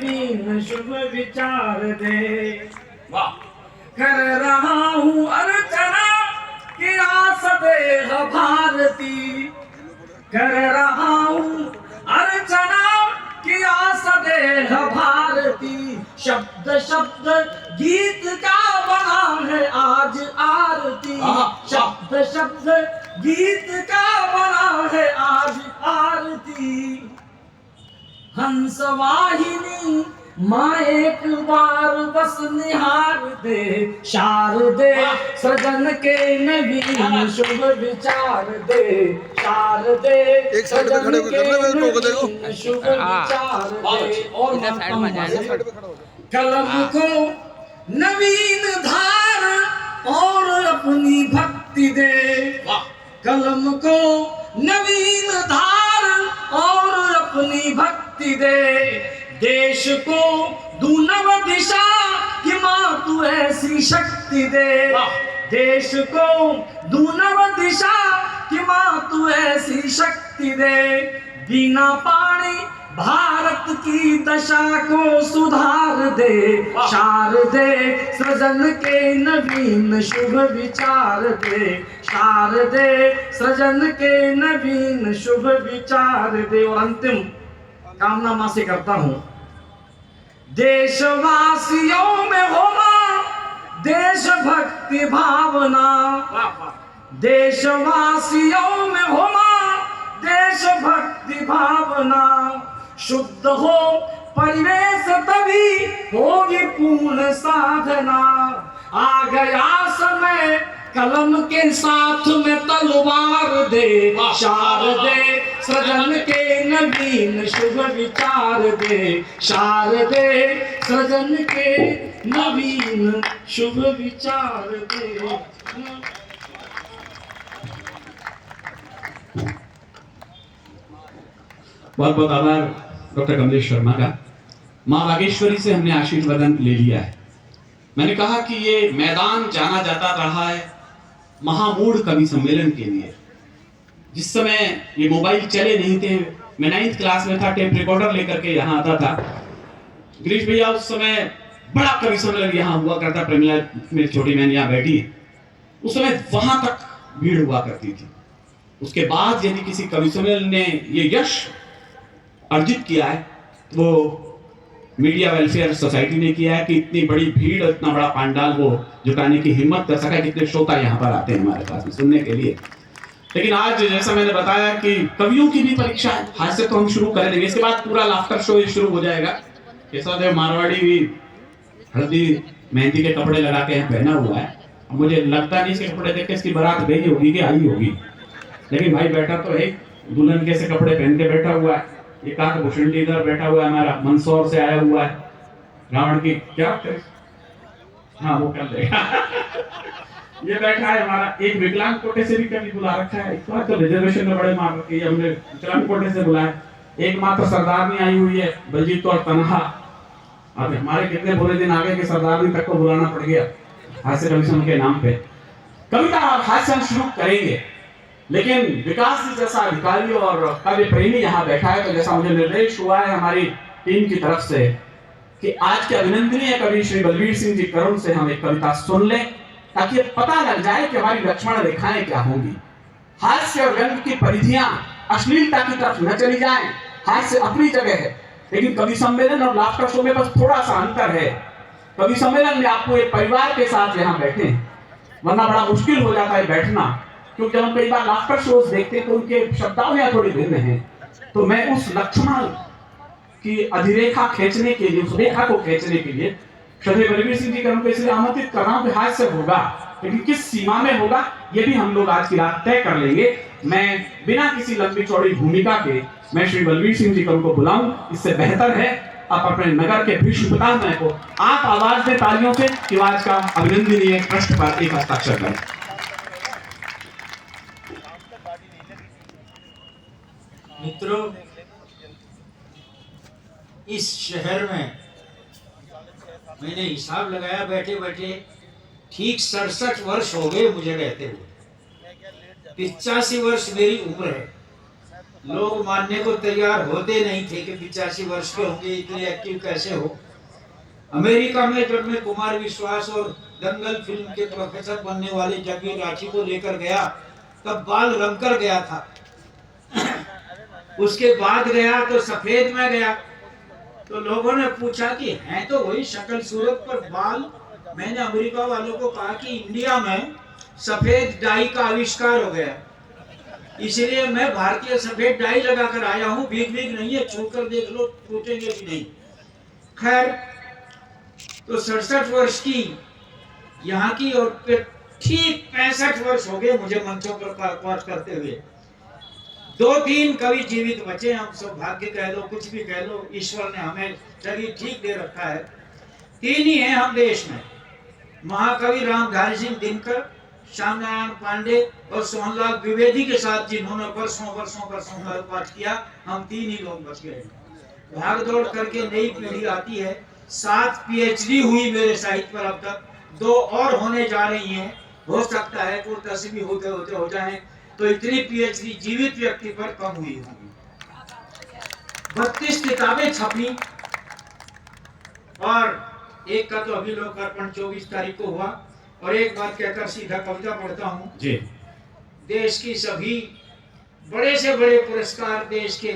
नवीन शुभ विचार दे। वाह। कर रहा हूँ अर्चना की आस देह भारती, कर रहा हूँ अर्चना की आस देह भारती। शब्द शब्द गीत का बना है आज आरती, शब्द शब्द गीत का बना है आज आरती। हंस वाहिनी माँ एक बार बस निहार दे, शारदे सृजन के नवीन शुभ विचार दे, शारदे सृजन के नवीन शुभ विचार दे। और कलम को नवीन धार और अपनी भक्ति दे, कलम को नवीन धार और अपनी भक्ति दे। देश को दू नव दिशा कि माँ तू ऐसी शक्ति दे, देश को दू नव दिशा कि माँ तू ऐसी शक्ति दे। बिना पानी भारत की दशा को सुधार दे, शारदे सृजन के नवीन शुभ विचार दे, शारदे सृजन के नवीन शुभ विचार दे। और अंतिम कामना मां से करता हूं, देशवासियों में हो मां देशभक्ति भावना, देशवासियों में हो मां देशभक्ति भावना। शुद्ध हो परिवेश तभी होगी पूर्ण साधना। आ गया समय कलम के साथ में तलवार दे, शारदे सृजन के नवीन शुभ विचार दे, शारदे सृजन के नवीन शुभ विचार दे। बहुत बहुत आभार डॉक्टर कमलेश शर्मा का। माँ बागेश्वरी से हमने आशीर्वादन ले लिया है। मैंने कहा कि ये मैदान जाना जाता रहा है महामूढ़ कवि सम्मेलन के लिए। जिस समय ये मोबाइल चले नहीं थे, मैं 9th क्लास में था, टेप रिकॉर्डर लेकर के यहाँ आता था। गिरीश भैया उस समय बड़ा कवि सम्मेलन यहाँ हुआ करता, प्रेमिया मेरी छोटी बहन यहाँ बैठी है, उस समय वहां तक भीड़ हुआ करती थी। उसके बाद यदि किसी कवि सम्मेलन ने ये यश अर्जित किया है वो मीडिया वेलफेयर सोसाइटी ने किया है कि इतनी बड़ी भीड़, इतना बड़ा पंडाल वो जुटाने की हिम्मत कर सका। कितने श्रोता यहाँ पर आते हैं हमारे पास में सुनने के लिए। लेकिन आज जैसा मैंने बताया कि कवियों की भी परीक्षा है, आज से तो हम शुरू कर देंगे, इसके बाद पूरा लाफ्टर शो शुरू हो जाएगा। केशवदेव मारवाड़ी भी हल्दी मेहंदी के कपड़े लगा के पहना हुआ है। मुझे लगता नहीं इसके कपड़े देख के इसकी बारात गई होगी कि आई होगी, लेकिन भाई बैठा तो है, दुल्हन के से कपड़े पहन के बैठा हुआ है। एक आध भूषण इधर बैठा हुआ है, हमारा मंदसौर से आया हुआ है, रावण की क्या हाँ वो कर देगा ये बैठा है हमारा। एक विकलांग कोटे से भी कभी बुला रखा है, इस बार तो रिजर्वेशन में बड़े मार रखी है हमने, विकलांग कोटे से बुलाया। एक मात्र सरदारनी आई हुई है, बलजीत और तनहा। अब हमारे कितने बुरे दिन आ गए कि सरदारनी तक को बुलाना पड़ गया हास्य कमीशन के नाम पे। कविता और हास्य शुरू करेंगे, लेकिन विकास जी जैसा अधिकारी और कवि प्रेमी यहाँ बैठा है, तो जैसा मुझे निर्देश हुआ है हमारी टीम की तरफ से कि आज के अभिनंदनीय कवि श्री बलवीर सिंह जी करुण से हम एक कविता सुन लें, ताकि पता लग जाए कि हमारी लक्ष्मण रेखाएं क्या होंगी। हास्य और व्यंग की परिधियां अश्लीलता की तरफ न चली जाएं। हास्य अपनी जगह है, लेकिन कवि सम्मेलन और लाफ्टर शो में बस थोड़ा सा अंतर है। कवि सम्मेलन में आपको एक परिवार के साथ यहाँ बैठे, वरना बड़ा मुश्किल हो जाता है बैठना, क्योंकि हम कई बार लाफ्टर शोज देखते हैं तो उनके शब्दावलियां थोड़ी भिन्न हैं। तो मैं उस लक्ष्मण की अधिरेखा खींचने के लिए, उस रेखा को खींचने के लिए श्री बलवीर सिंह जी को इसलिए आमंत्रित कर रहा हूं कि हास्य होगा, लेकिन किस सीमा में होगा ये भी हम लोग आज की रात तय कर लेंगे। मैं बिना किसी लंबी चौड़ी भूमिका के मैं श्री बलवीर सिंह जी को उनको बुलाऊं, इससे बेहतर है आप अपने नगर के भीष्म पितामह को आप आवाज दें तालियों से कि आज का अभिनंदनीय पृष्ठ पर एक हस्ताक्षर करें। मित्रों, इस शहर में मैंने हिसाब लगाया बैठे बैठे ठीक 67 वर्ष हो गए मुझे रहते हुए। 85 वर्ष मेरी उम्र है। लोग मानने को तैयार होते नहीं थे कि 85 वर्ष के होंगे, इतने एक्टिव कैसे हो। अमेरिका में जब मैं कुमार विश्वास और दंगल फिल्म के प्रोफेसर बनने वाले जगवीर राठी को लेकर गया, तब बाल रंग कर गया था। उसके बाद गया तो सफेद में गया, तो लोगों ने पूछा कि हैं तो वही शक्ल सूरत पर बाल। मैंने अमेरिका वालों को कहा कि इंडिया में सफेद डाई का आविष्कार हो गया, इसलिए मैं भारतीय सफेद डाई लगाकर आया हूँ। भीग भीग नहीं है, छू कर देख लो, टूटेंगे भी नहीं। खैर, तो 67 वर्ष की यहाँ की, और फिर ठीक 65 वर्ष हो गए मुझे मंचों पर पाठ करते हुए। 2-3 कवि जीवित बचे, हम सौभाग्य कह लो, कुछ भी कह लो, ईश्वर ने हमें शरीर ठीक दे रखा है। 3 ही हैं हम देश में, महाकवि रामधारी सिंह दिनकर, श्याम नारायण पांडे और सोहनलाल द्विवेदी के साथ जिन्होंने वर्षों वर्षों वर्षों पाठ किया। हम 3 ही लोग बच गए। भाग दौड़ करके नई पीढ़ी आती है। 7 पीएचडी हुई मेरे साहित्य पर अब तक, 2 और होने जा रही हैं। हो सकता है वो 10 भी होते होते हो जाएं, तो इतनी पीएचडी जीवित व्यक्ति पर कम हुई होगी। 32 किताबें छपी, और एक का तो अभी लोकार्पण 24 तारीख को हुआ। और एक बात कहकर सीधा कविता पढ़ता हूँ जी। देश की सभी बड़े से बड़े पुरस्कार देश के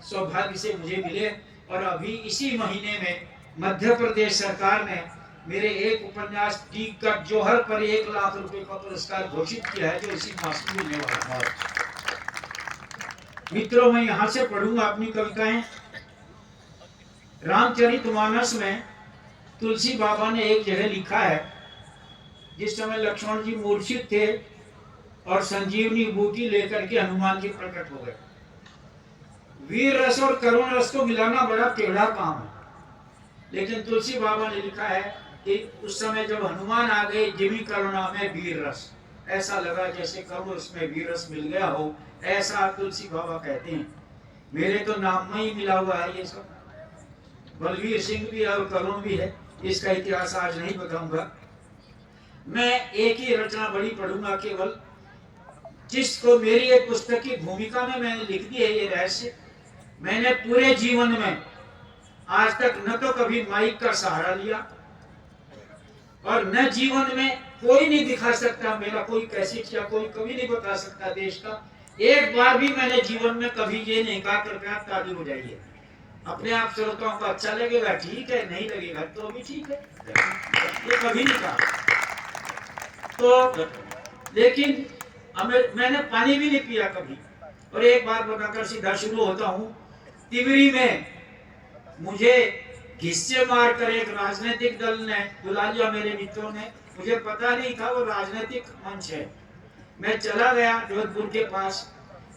सौभाग्य से मुझे मिले, और अभी इसी महीने में मध्य प्रदेश सरकार ने मेरे एक उपन्यास टीक का जोहर पर 1 लाख रुपए का पुरस्कार घोषित किया है, जो इसी मास में मिलने वाला है। मित्रों, मैं यहाँ से पढ़ूंगा अपनी कविताएं। रामचरितमानस में तुलसी बाबा ने एक जगह लिखा है, जिस समय लक्ष्मण जी मूर्छित थे और संजीवनी बूटी लेकर के हनुमान जी प्रकट हो गए। वीर रस और करुण रस को मिलाना बड़ा टेढ़ा काम है, लेकिन तुलसी बाबा ने लिखा है कि उस समय जब हनुमान आ गए, जिमी करुणा में वीर रस, ऐसा लगा जैसे करुण रस में वीर रस मिल गया हो, ऐसा तुलसी बाबा कहते हैं। मेरे तो नाम में ही मिला हुआ है ये सब। बलवीर सिंह भी है और करुण भी है, इसका इतिहास आज नहीं बताऊंगा। मैं एक ही रचना बड़ी पढ़ूंगा केवल, जिसको मेरी एक पुस्तक की भूमिका में मैंने लिख दी है ये रहस्य। मैंने पूरे जीवन में आज तक न तो कभी माइक का सहारा लिया, और न जीवन में कोई नहीं दिखा सकता मेरा कोई कैसेट, या कोई कभी नहीं बता सकता देश का। एक बार भी मैंने जीवन में कभी ये नहीं कहा कृपया ताली हो जाइए। अपने आप श्रोताओं को अच्छा लगेगा ठीक है, नहीं लगेगा तो भी ठीक है, ये कभी नहीं कहा। तो लेकिन मैंने पानी भी नहीं पिया कभी। और एक बात बताकर सीधा शुरू होता हूँ। तिवरी में मुझे घिस्से मारकर एक राजनीतिक दल ने बुला लिया, मेरे मित्रों ने, मुझे पता नहीं था वो राजनीतिक मंच है। मैं चला गया जोधपुर के पास,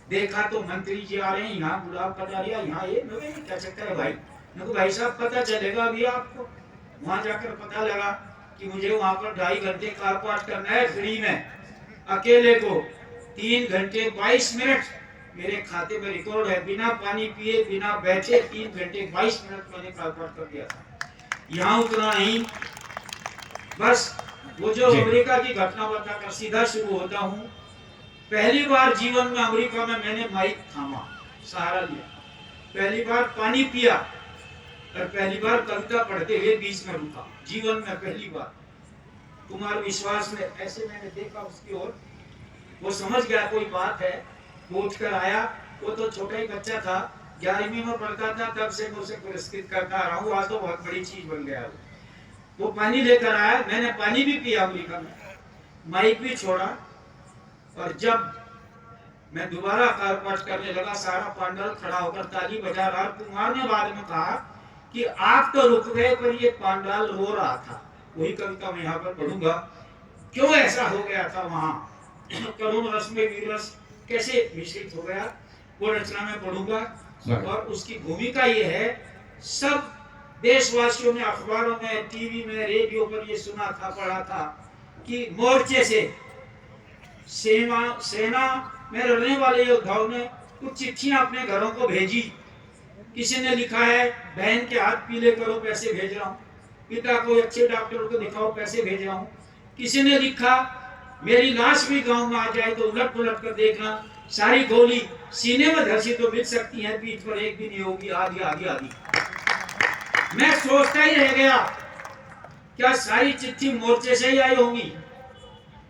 देखा तो मंत्री जी आ रहे हैं, यहाँ गुलाब कटारिया, यहाँ ये क्या चक्कर है भाई? मेरे को भाई साहब पता चलेगा अभी आपको। वहां जाकर पता लगा कि मुझे वहां पर 2.5 घंटे कार पाठ करना है फ्री में, अकेले को। 3 घंटे 22 मिनट मेरे खाते में रिकॉर्ड है, बिना पानी पिए बिना बैठे 3 घंटे 22 मिनट मैंने कार पाठ कर दिया था। यहाँ उतना नहीं, बस वो जो अमेरिका की घटना बताकर सीधा शुरू होता हूँ। पहली बार जीवन में अमेरिका में मैंने माइक थामा, सहारा लिया, पहली बार पानी पिया, और पहली बार कविता पढ़ते हुए बीच में रुका, जीवन में पहली बार। कुमार विश्वास में ऐसे मैंने देखा उसकी ओर, वो समझ गया कोई बात है, वो उठ कर आया। वो तो छोटा ही बच्चा था, 11वीं में पढ़ता था, तब से मैं उसे पुरस्कृत करता रहा हूँ, आज तो बहुत बड़ी चीज बन गया वो पानी लेकर आया, मैंने पानी भी पिया अमेरिका में, माइक भी छोड़ा, और जब मैं दोबारा कार पाठ करने लगा, सारा पांडाल खड़ा होकर ताली बजा रहा। कुमार ने बाद में कहा कि आप तो रुक गए पर ये पांडाल रो रहा था। वही कविता मैं यहाँ पर पढ़ूंगा, क्यों ऐसा हो गया था वहां, करुण रस में वीर रस कैसे मिश्रित हो गया, वो रचना में पढ़ूंगा। और उसकी भूमिका ये है, सब देशवासियों ने अखबारों में, टीवी में, रेडियो पर ये सुना था, पढ़ा था कि मोर्चे से सेना में रहने वाले योद्धाओं ने कुछ चिट्ठियां अपने घरों को भेजी। किसी ने लिखा है बहन के हाथ पीले करो, पैसे भेज रहा हूँ, पिता को अच्छे डॉक्टर को दिखाओ, पैसे भेज रहा हूँ। किसी ने लिखा मेरी लाश भी गांव में आ जाए तो उलट पुलट कर देखना, सारी गोली सीने में धसी तो मिल सकती है, पीठ पर एक भी नहीं होगी, आधी आधी आधी। मैं सोचता ही रह गया, क्या सारी चिट्ठी मोर्चे से ही आई होंगी,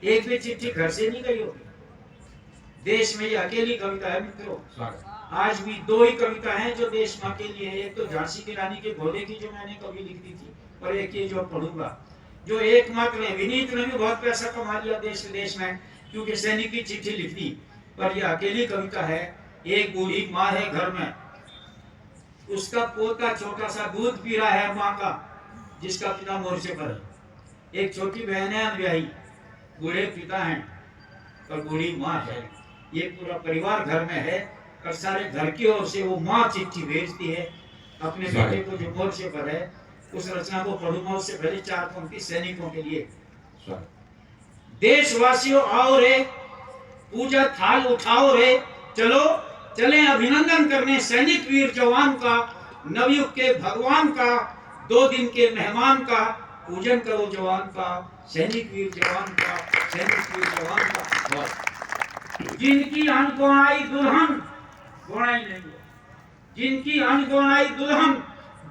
एक भी चिट्ठी घर से नहीं गई होगी। देश में ये अकेली कविता है मित्रों। आज भी दो ही कविता हैं जो देश में अकेली है, एक तो झांसी की रानी के घोड़े की जो मैंने कभी लिख दी थी, और एक ये जो पढ़ूंगा, जो एकमात्र है। विनीत ने भी बहुत पैसा कमा लिया देश विदेश में, क्योंकि सैनिक की चिट्ठी लिख दी, पर यह अकेली कविता है। एक बूढ़ी माँ है घर में, उसका पोता छोटा सा दूध पी रहा है माँ का, जिसका पिता मोर्चे पर है। एक छोटी बहन है अनब्याही, बूढ़े पिता हैं और बूढ़ी माँ है। ये पूरा परिवार घर में है, और सारे घर की ओर से वो माँ चिट्ठी भेजती है अपने बेटे को जो मोर्चे पर है। उस रचना को पढ़ूंगा, उससे पहले 4 पंक्ति सैनिकों के लिए। देशवासियों आओ रे, पूजा थाल उठाओ रे, चलो चलें अभिनंदन करने सैनिक वीर जवान का, नवयुग के भगवान का, 2 दिन के मेहमान का, पूजन करो जवान का, सैनिक वीर जवान का, सैनिक वीर जवान का। जिनकी अनगोनाई दुल्हन, गोनाई नहीं है, जिनकी अनगोनाई दुल्हन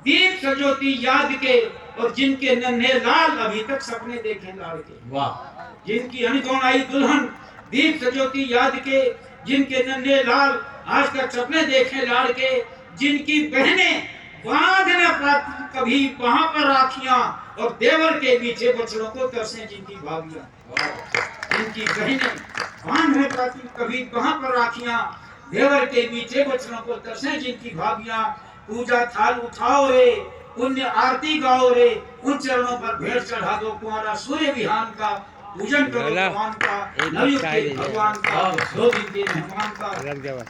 दीप सजोती याद के, और जिनके नन्हे लाल अभी तक सपने देखे लाड़ के। वाह। जिनकी अनगोनाई दुल्हन दीप सजोती याद के, जिनके नन्हे लाल आज तक सपने देखे लाड़ के, जिनकी बहनें बांध न पाती कभी वहां पर राखियां, और देवर के पीछे बछड़ों को तरसे जिनकी भाभियां। जिनकी बहनें बांध न पाती कभी वहां पर राखियां, देवर के पीछे बछड़ों को तरसे जिनकी भाभियां। पूजा थाल उठाओ रे, पुण्य आरती गाओ रे, उन चरणों पर भेंट चढ़ा दो कुंवारा सूर्य विहान का, पूजन करो भगवान का, नवयुग के भगवान का, 2 दिन के मेहमान का।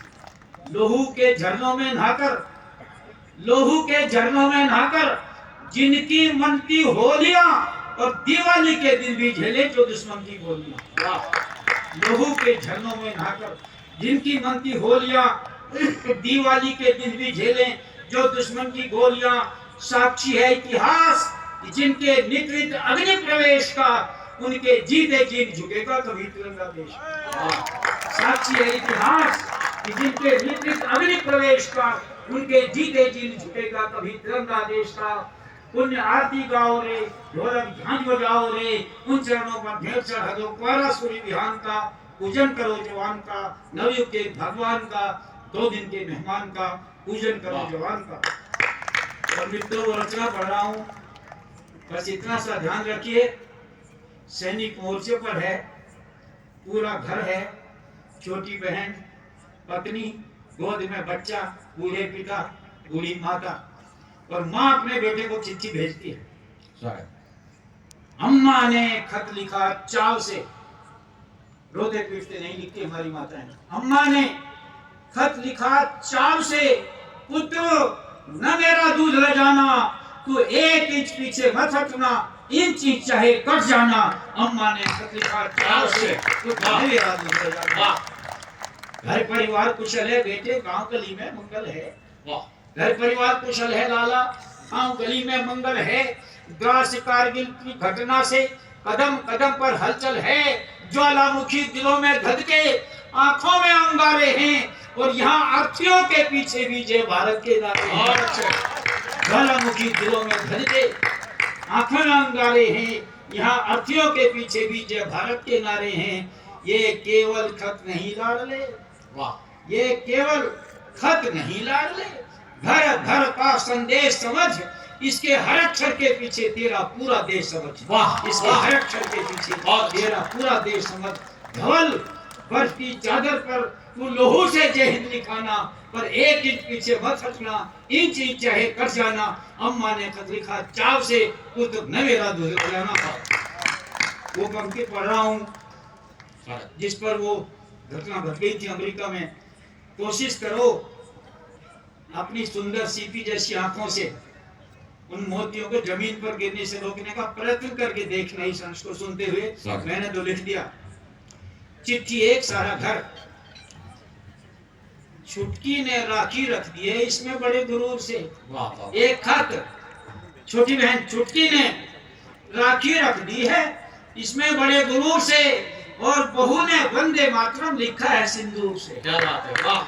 लोहू के झरनों में नहाकर, लोहू के झरनों में नहाकर, जिनकी मनती होलियां, और दिवाली के दिन भी झेले जो दुश्मन की गोलियां। लोहू के झरनों में नहाकर, जिनकी मनती होलियां, दिवाली के दिन भी झेले जो दुश्मन की गोलियां। साक्षी है इतिहास जिनके निकृत अग्नि प्रवेश का, उनके जीते जी झुकेगा कभी तिरंगा देश। साक्षी है इतिहास जिनके निकृत अग्नि प्रवेश का, उनके जीते जी झुकेगा कभी तिरंगा देश का। पुण्य आरती गाओ रे, ढोलक झांझ बजाओ रे, उन चरणों पर भेंट चढ़ा दो कुंवारा सूर्य विहान का, पूजन करो जवान का, नवयुग के भगवान का, 2 दिन के मेहमान का, पूजन करो जवान का। और मित्रों वो रचना पढ़ रहा हूँ, बस इतना सा ध्यान रखिए, सैनिक मोर्चे पर है, पूरा घर है, छोटी बहन, पत्नी, गोद में बच्चा, बूढ़े पिता, बूढ़ी माता, और माँ अपने बेटे को चिट्ठी भेजती है। अम्मा ने खत लिखा चाव से, रोते पीटते नहीं लिखती हमारी माताएं। अम्मा ने खत लिखा चाव से, पुत्र न मेरा दूध ले जाना, तू 1 इंच पीछे मत हटना, इंच इंच चाहे कट जाना। अम्मा ने खत लिखा चाव से, पुत्र न मेरा दूध ले जाना। घर परिवार कुशल है बेटे, गांव गली में मंगल है। घर परिवार कुशल है लाला, गांव गली में मंगल है। द्रास कारगिल की घटना से कदम कदम पर हलचल है, ज्वालामुखी दिलों में धधके, आंखों में अंगारे हैं, और यहाँ अर्थियों के पीछे भी जय भारत के नारे हैं। ज्वालामुखी दिलों में धधके, आंखों में अंगारे हैं, यहाँ अर्थियों के पीछे भी जय भारत के नारे हैं। ये केवल खत नहीं लाडले, वाह, ये केवल खत नहीं लाडले, घर घर का संदेश समझ, इसके हर अक्षर के पीछे तेरा पूरा देश समझ। वाह, इसके हर अक्षर के पीछे तेरा पूरा देश समझ। धवल बर्फ की चादर पर तू लोहू से जय हिंद लिखाना, पर 1 इंच पीछे मत हटना, इंच इंच चाहे कट जाना। अम्मा ने खत लिखा चाव से, पुत्र न मेरा दूध पिलाना। वो पंक्ति पढ़ रहा हूँ जिस पर वो घटना घट गई थी अमेरिका में। कोशिश करो अपनी सुंदर सीपी जैसी आंखों से उन मोतियों को जमीन पर गिरने से रोकने का प्रयत्न करके देखना इस अंश को सुनते हुए। मैंने तो लिख दिया, चिट्ठी एक सारा घर, छुटकी ने राखी रख दी है इसमें बड़े गुरूर से। एक खत, छोटी बहन छुटकी ने राखी रख दी है इसमें बड़े गुरूर से, और बहू ने वंदे मातरम लिखा है सिंदूर से। क्या बात है, वाह।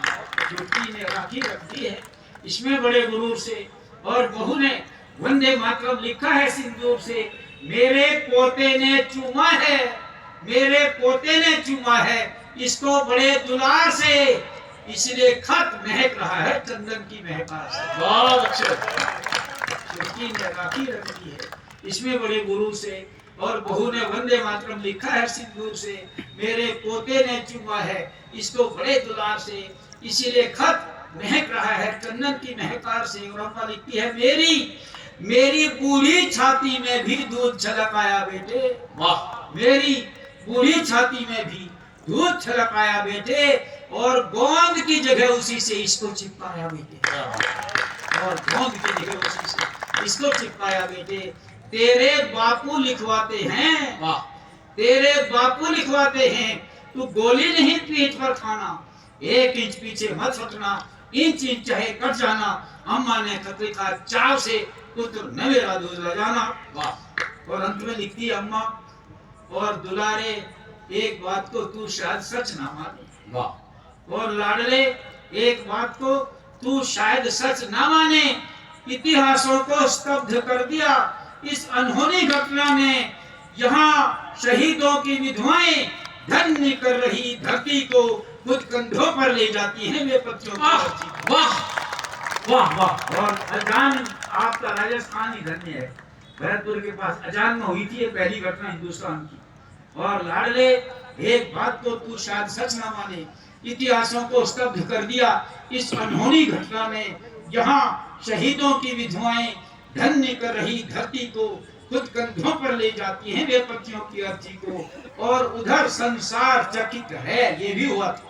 छुट्टी ने राखी रख दी है इसमें बड़े गुरूर से, और बहू ने वंदे मातरम लिखा है सिंदूर से। मेरे पोते ने चूमा है, मेरे पोते ने चूमा है इसको बड़े दुलार से, इसलिए खत महक रहा है चंदन की महकार से। बहुत अच्छे। छुट्टी ने राखी रख दी है इसमें बड़े गुरूर से, और बहू ने वंदे मातरम लिखा है सिंदूर से। मेरे पोते ने चूमा है इसको बड़े दुलार से, इसीलिए खत महक रहा है चंदन की महकार से। और अम्मा लिखती है मेरी बूढ़ी छाती में भी दूध छलक आया बेटे, वाह। मेरी बूढ़ी छाती में भी दूध छलक आया बेटे, और गोंद की जगह उसी से इसको चिपकाया बेटे, और गोंद की जगह उसी से इसको चिपकाया बेटे। तेरे बापू लिखवाते हैं, वाह। तेरे बापू लिखवाते हैं तू गोली नहीं पीठ पर खाना, 1 इंच पीछे मत हटना, इंच इंच चाहे कट जाना। अम्मा ने खत लिखा चाव से पुत्र न मेरा दूध लगाना, वाह। और अंत में लिखती है अम्मा, और दुलारे एक बात को तू शायद सच ना माने, वाह। और लाडले एक बात को तू शायद सच ना माने, इतिहासों को स्तब्ध कर दिया इस अनहोनी घटना में। यहाँ शहीदों की विधवाएं धन्य कर रही धरती को खुद कंधों पर ले जाती हैं वे पत्तियों की धरती। वाह वाह वाह। और अजान आपका राजस्थान ही धन्य है, भरतपुर के पास अजान में हुई थी ये पहली घटना हिंदुस्तान की। और लाडले एक बात को तू शायद सच ना माने, इतिहासों को स्तब्ध कर दिया इस अनहोनी घटना में। यहाँ शहीदों की विधवाएं धन्य कर रही धरती को खुद कंधों पर ले जाती हैं वे पत्तियों की अर्थी को, और उधर संसार चकित है, ये भी हुआ था,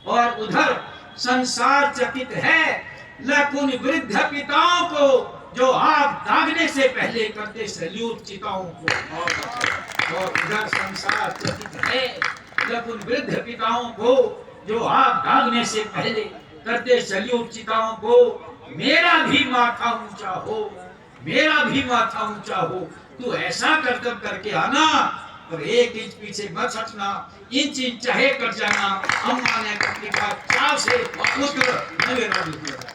और उधर संसार चकित है लकुन वृद्ध पिताओं को जो आग दागने से पहले करते सैल्यूट चिताओं को। और उधर संसार चकित है लकुन वृद्ध पिताओं को जो आग दागने से पहले करते सैल्यूट चिताओं को। मेरा भी माथा ऊंचा हो, मेरा भी माथा ऊंचा हो, तू ऐसा कर्तव्य करके आना, और 1 इंच पीछे मत हटना, इंच इंच चाहे कट जाना। अम्मा ने अपनी बात चाव से पुत्र न मेरा दूध लगाना।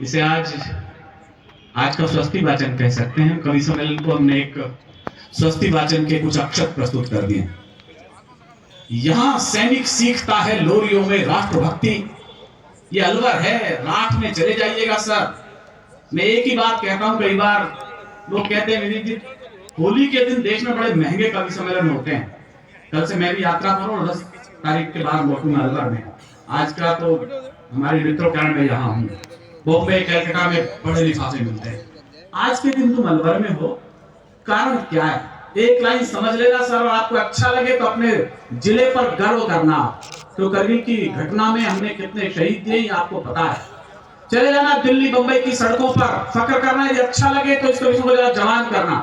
इसे आज का स्वस्ति वाचन कह सकते हैं। कवि सम्मेलन को हमने एक स्वस्ति वाचन के कुछ अक्षर प्रस्तुत कर दिए। यहाँ सैनिक सीखता है लोरियों में राष्ट्रभक्ति, ये अलवर है, राख में चले जाइएगा सर। मैं एक ही बात कहता हूं, कई बार लोग कहते हैं विनीत जी होली के दिन देश में बड़े महंगे कवि सम्मेलन होते हैं। कल से मैं भी यात्रा पर हूं, 10 तारीख के बाद लौटूंगा अलवर में। आज का तो हमारे मित्रों में यहाँ हूँ, बॉम्बे कलकत्ता में बड़े लिफाफे मिलते हैं। आज के दिन तुम अलवर में हो, कारण क्या है? एक लाइन समझ लेना सर, और आपको अच्छा लगे तो अपने जिले पर गर्व करना। तो करगिल की घटना में हमने कितने शहीद दिए ये आपको पता है। चले जाना दिल्ली बंबई की सड़कों पर, फख्र करना, यदि अच्छा लगे तो इसको जरा जवान करना।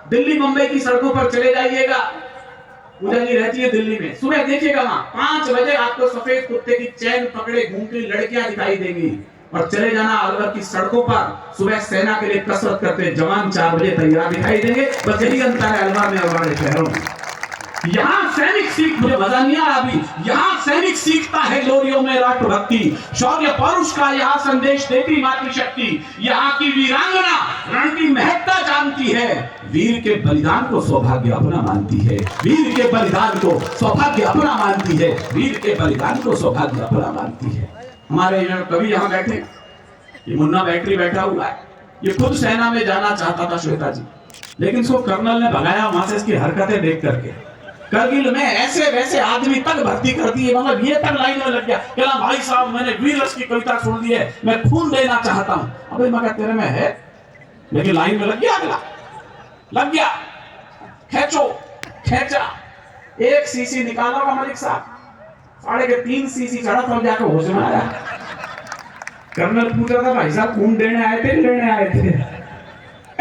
दिल्ली बंबई की सड़कों पर चले जाइएगा, पूजा जी रहती है दिल्ली में, सुबह देखिएगा वहां 5 बजे आपको सफेद कुत्ते की चैन पकड़े घूमती लड़कियां दिखाई देंगी। और चले जाना अलवर की सड़कों पर, सुबह सेना के लिए कसरत करते जवान 4 बजे तैयार दिखाई देंगे। बस यही अंतर है अलवर में और बड़े शहरों में। यहाँ सैनिक सीख, मुझे मजा नहीं आया अभी, यहाँ सैनिक सीखता है लोरियों में राष्ट्रभक्ति, शौर्य पौरुष का यहाँ संदेश देती मातृशक्ति। यहाँ की वीरांगना रण की महत्ता जानती है, वीर के बलिदान को सौभाग्य अपना मानती है, वीर के बलिदान को सौभाग्य अपना मानती है, वीर के बलिदान को सौभाग्य अपना मानती है। हमारे कवि यहाँ बैठे, ये मुन्ना बैटरी बैठा हुआ है, ये खुद सेना में जाना चाहता था श्वेता जी, लेकिन उसको कर्नल ने भगाया वहां से इसकी हरकतें देख करके। करगिल में ऐसे वैसे आदमी तक भर्ती कर दिए, मतलब ये तक लाइन में लग गया, कहला भाई साहब मैंने वीर रस की कविता सुन ली है, मैं खून देना चाहता हूं। अबे मगर तेरे में है, लेकिन लाइन में लग गया, अगला लग गया, खेचो खेचा, 1 सीसी निकाला का मलिक साहब, 3.5 सीसी चढ़ा तब जाकर होश में आया। कर्नल पूछ रहा था भाई साहब खून देने आए थे लेने आए थे?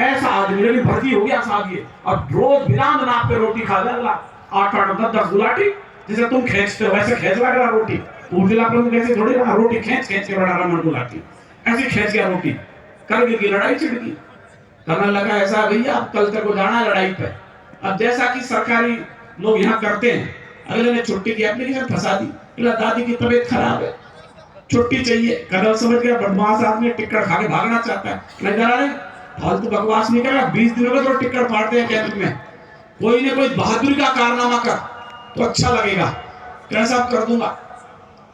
ऐसा आदमी जब भर्ती हो गया साहब ये, और रोज विराम नाप पे रोटी खा जा, 8-8 10-10 गुलाटी, जैसे तुम खींचते हो वैसे खींच लगा रोटी। उर्जिला पर कैसे थोड़ी रोटी खींच के बड़ा रमन गुलाटी, ऐसे खींच गया रोटी। करगिल की लड़ाई छिड़ गई, करने लगा ऐसा भैया अब कल तक को जाना है लड़ाई पे। अब जैसा कि सरकारी लोग यहाँ करते हैं, अगले ने छुट्टी की एप्लीकेशन फंसा दी, बोला दादी की तबीयत खराब है छुट्टी चाहिए। कर्नल समझ गया बदमाश आदमी टिकट खा के भागना चाहता है, नहीं जा रहा फालतू बकवास नहीं कर रहा, 20 दिनों में तो टिकट फाड़ते हैं कैंप में, कोई ना कोई बहादुरी का कारनामा कर तो अच्छा लगेगा। कैसा कर दूंगा,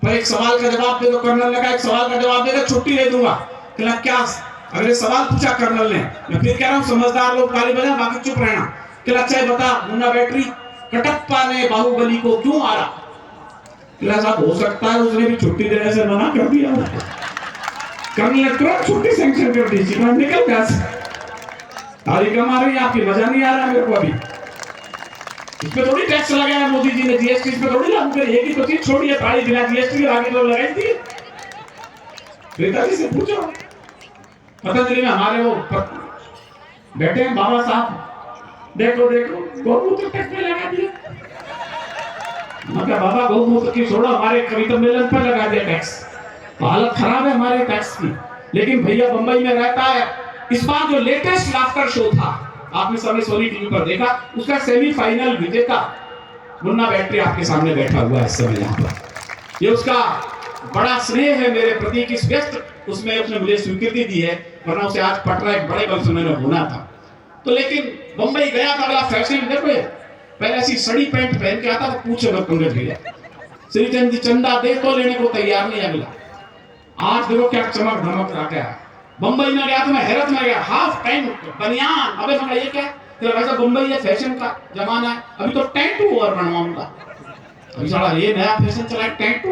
पर एक सवाल का जवाब दे दो। कर्नल ने कहा एक सवाल का जवाब देगा छुट्टी दे दूंगा। कहला क्या? अगले सवाल पूछा कर्नल ने। मैं फिर कह रहा हूँ समझदार लोग ताली बजा, बाकी चुप रहना। कहला अच्छा बता मुन्ना बैटरी कटप्पा ने बाहुबली को क्यों मारा? कहला साहब हो सकता है उसने भी छुट्टी देने से मना कर दिया। कर्नल ने तुरंत छुट्टी सैंक्शन कर दी, निकल गया। ताली कमा रही है आपकी, मजा नहीं आ रहा मेरे को अभी। इसमें थोड़ी टैक्स लगाया मोदी जी ने, जीएसटी इसमें थोड़ी लागू करी, एक ही तो चीज छोड़ी है ताली बिना जीएसटी के, आगे तो लगाई थी। नेताजी से पूछो, पतंजलि में हमारे वो बैठे हैं बाबा साहब, देखो देखो गौमूत्र टैक्स पे लगा दिया। मैं बाबा गौमूत्र की छोड़ो, हमारे कविता मेलन पर लगा दिया टैक्स, तो हालत खराब है हमारे टैक्स की। लेकिन भैया बंबई में रहता है। इस बार जो लेटेस्ट लाफ्टर शो था आपने सबने सोनी टीवी पर देखा, उसका सेमीफाइनल विजेता मुन्ना बैटरी आपके सामने बैठा हुआ है इस समय यहाँ पर। ये उसका बड़ा स्नेह है मेरे प्रति, किस व्यस्त उसमें उसने मुझे स्वीकृति दी है, वरना उसे आज पटना एक बड़े बल में होना था। तो लेकिन बंबई गया था, अगला फैशन देखो, पहले ऐसी सड़ी पैंट पहन के आता था, पूछे मत पंकज भैया, श्रीचंद जी चंदा दे तो लेने को तैयार नहीं अगला। आज देखो क्या चमक धमक रहा है। बंबई में गया तो मैं हैरत में गया, हाफ टाइम बनियान। अबे मैं ये क्या, तो वैसा बंबई है फैशन का जमाना है, अभी तो टैटू और बनवाऊंगा। अभी साला ये नया फैशन चला है टैटू।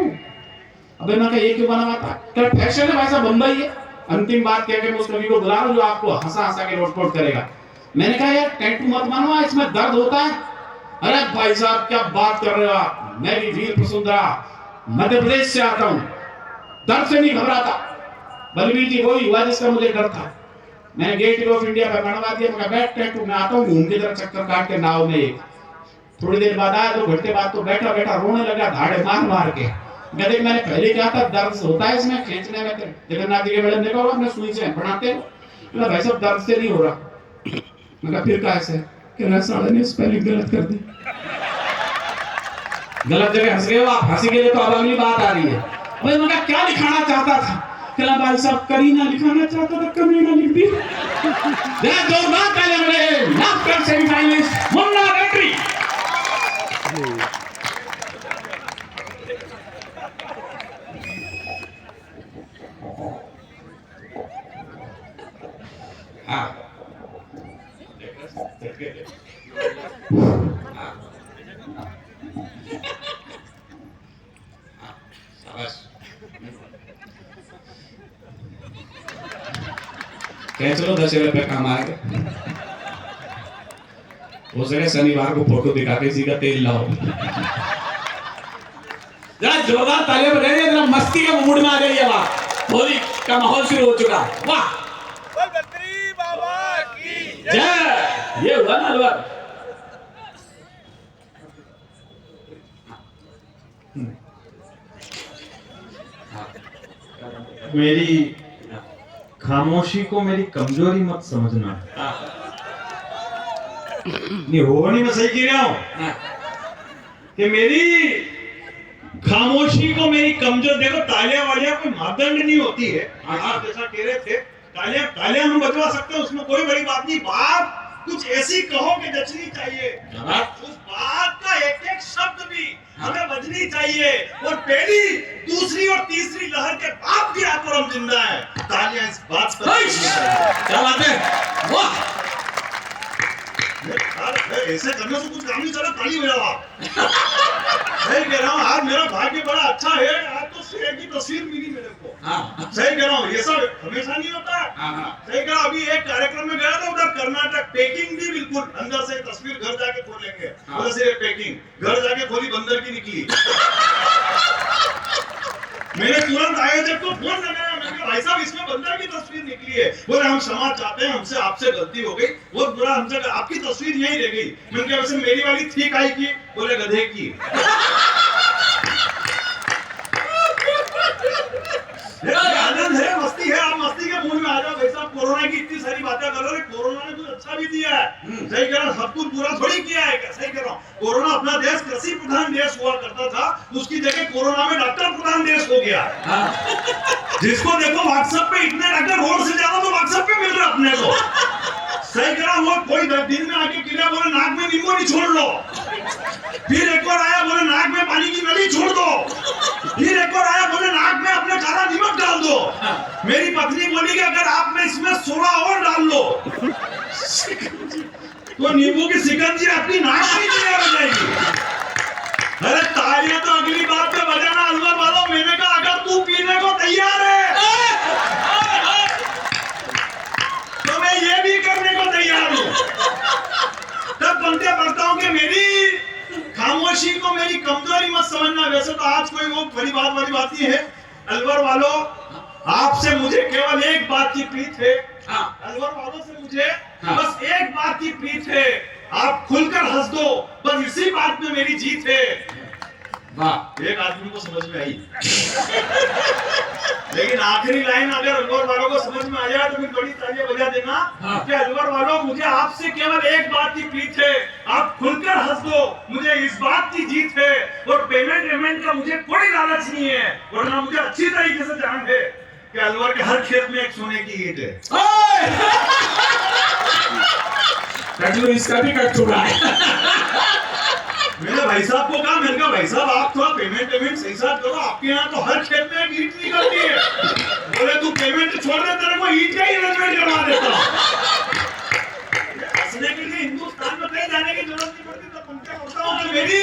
अबे मैं ये क्यों बनवाता, क्या फैशन है वैसा बंबई है। अंतिम बात कह के मैं उस कवि को बुला रहा हूं जो आपको हंसा हंसा के लोटपोट करेगा। मैंने कहा यार टैटू मत बनवा, इसमें दर्द होता है। अरे भाई साहब क्या बात कर रहे हो आप, मैं भी वीर वसुंधरा मध्य प्रदेश से आता हूं, दर्द से नहीं घबराता। बलवीर जी वही हुआ जिसका मुझे डर था। मैंने गेट ऑफ इंडिया पे बनवा दिया, मैं बैठ टैटू में आता हूँ घूम के जरा चक्कर काट के नाव में। एक थोड़ी देर बाद आया, 2 घंटे बाद तो बैठा बैठा रोने लगा धाड़े मार मार के। मैं देख मैंने पहले क्या था, दर्द होता है इसमें खींचने में। जगन्नाथ जी के मैडम देखा होगा, अपने सुई से बनाते हो भाई साहब, दर्द से नहीं हो रहा। मैं फिर कैसे, कहना साले ने स्पेलिंग गलत कर दी, गलत जगह हंस गए हो आप। हंसी के लिए तो अब अगली बात आ रही है। भाई मैं क्या लिखाना चाहता था, कहला भाई साहब करीना लिखाना चाहता था, कमीना लिख दी। जोरदार तालियां बजाइए लाफ्टर सेमीफाइनलिस्ट मुन्ना बैटरी। हाँ कह चलो 10 रुपए काम आएगा। हो सके शनिवार को फोटो दिखा के इसी का तेल लाओ। जरा जोरदार तालियां बजाइए, जरा मस्ती का मूड में आ जाइए। वाह, होली का माहौल शुरू हो चुका है। वाह, बाबा की जय। ये हुआ ना अलवर। मेरी खामोशी को मेरी कमजोरी मत समझना। नहीं हो नहीं, मैं सही कह रहा हूं कि मेरी खामोशी को मेरी कमजोर। देखो तालियां वालियां कोई मापदंड नहीं होती है। आप जैसा कह रहे थे तालियां तालियां हम बजवा सकते हैं, उसमें कोई बड़ी बात नहीं। बात कुछ ऐसी कहो कि जचनी चाहिए, उस बात का एक एक शब्द भी हमें बजनी चाहिए। और पहली दूसरी और तीसरी लहर के बाद भी आप और हम जिंदा है। तालियां इस बात पर। क्या बात है, वाह। ऐसे करने से कुछ काम नहीं चला, ताली बजाओ आप। सही कह रहा हूँ, आज मेरा भाग्य बड़ा अच्छा है, आज तो शेर की तस्वीर मिली मेरे को। सही कह रहा हूँ, ये सब हमेशा नहीं होता। सही कहा, अभी एक कार्यक्रम में गया था उधर कर्नाटक, पैकिंग भी बिल्कुल अंदर से तस्वीर घर जाके खोलेंगे, उधर से पैकिंग घर जाके खोली, बंदर की निकली। मैंने तुरंत आयोजक को फोन लगाया, मैंने कहा भाई साहब इसमें बंदर की तस्वीर निकली है। बोले हम क्षमा चाहते हैं, हमसे आपसे गलती हो गई, बहुत बुरा, हमसे आपकी तस्वीर यही रह गई। मैंने कहा वैसे मेरी वाली थी काई की? बोले गधे की। आनंद है, मस्ती है, आप मस्ती के मूड में आ जाओ भाई साहब। कोरोना की इतनी सारी बातें कर रहे हैं। कोरोना ने कुछ अच्छा भी दिया है, सही कह रहा हूं, सब कुछ बुरा थोड़ी किया है, सही कह रहा हूं। कोरोना अपना देश कृषि प्रधान देश हुआ करता था, उसकी जगह कोरोना में डॉक्टर प्रधान देश हो गया। जिसको देखो व्हाट्सएप पे इतने डॉक्टर रोड से ज्यादा तो व्हाट्सएप पे मिल रहे अपने को, सही कह रहा हूं। कोई दिन में आके किला बोले नाक में नींबू छोड़ लो, फिर एक और आया बोले नाक में पानी की नली छोड़ दो, फिर एक और आया बोले नाक में अपने काला नमक डाल दो। मेरी पत्नी बोली कि अगर आप में इसमें सोडा और डाल लो तो नींबू की शिकंजी आपकी नाक में क्लियर हो जाएगी। अरे तालियां तो अगली बात पे बजाना अलवर वालों। मैंने कहा अगर तू पीने को तैयार है तो मैं ये भी करने को तैयार हूं। तब बनते पढ़ता हूं कि मेरी खामोशी को मेरी कमजोरी मत समझना। वैसे तो आज कोई वो बड़ी बात वाली बात ही है। अलवर वालों, आपसे मुझे केवल एक बात की प्रीत है। अलवर वालों से मुझे बस एक बात की प्रीत है, आप खुलकर हंस दो, बस इसी बात में मेरी जीत है। वाह, एक आदमी को समझ में आई लेकिन आखिरी लाइन अगर अलवर वालों को समझ में आ जाए तो फिर बड़ी तालियां बजा देना कि अलवर वालों, मुझे आपसे केवल एक बात की प्रीत है, आप खुलकर हंस दो, मुझे इस बात की जीत है। और पेमेंट का मुझे कोई लालच नहीं है, वरना मुझे अच्छी तरीके से जान है कि अलवर के हर खेत में एक सोने की ईंट है। इसका भी कट चुका है। मैंने भाई साहब को कहा, मैंने कहा भाई साहब आप थोड़ा पेमेंट सही साथ करो, आपके यहाँ तो हर खेत में एक ईंट निकलती है। बोले तू पेमेंट छोड़ दे, तेरे को ईंट का ही अरेंजमेंट करवा देता हूँ। हंसने के लिए हिंदुस्तान में कहीं जाने की जरूरत नहीं पड़ती। तो पंक्तियां पढ़ता हूँ कि मेरी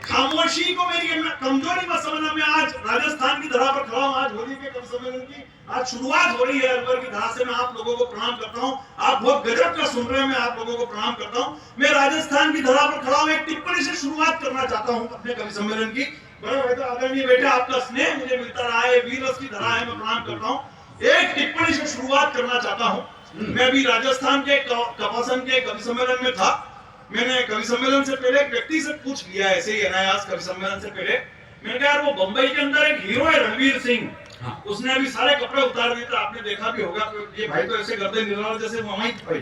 खामोशी को मेरी कमजोरी मत समझना। मैं आज राजस्थान की धरा पर खड़ा हूँ। आज होली के कवि सम्मेलन की आज शुरुआत हो रही है। अलवर की धरा से मैं आप लोगों को प्रणाम करता हूँ। आप बहुत गजब का सुन रहे हैं, मैं आप लोगों को प्रणाम करता हूँ। मैं राजस्थान की धरा पर खड़ा हूँ, एक टिप्पणी से शुरुआत करना चाहता हूँ अपने कवि सम्मेलन की। बड़े भाई तो आदरणीय बेटे, आपका स्नेह मुझे मिलता रहा है, वीर रस की धरा है, मैं प्रणाम करता हूँ। एक टिप्पणी से शुरुआत करना चाहता हूँ। मैं अभी राजस्थान के कपासन के कवि सम्मेलन में था। मैंने कवि सम्मेलन से पहले एक व्यक्ति से पूछ लिया, ऐसे ही अनायास कवि सम्मेलन से पहले। मैंने कहा यार वो बंबई के अंदर एक हीरो है रणवीर सिंह, उसने अभी सारे कपड़े उतार दिए थे, आपने देखा भी होगा। तो ये भाई तो ऐसे गर्दन निराला जैसे वहीं भाई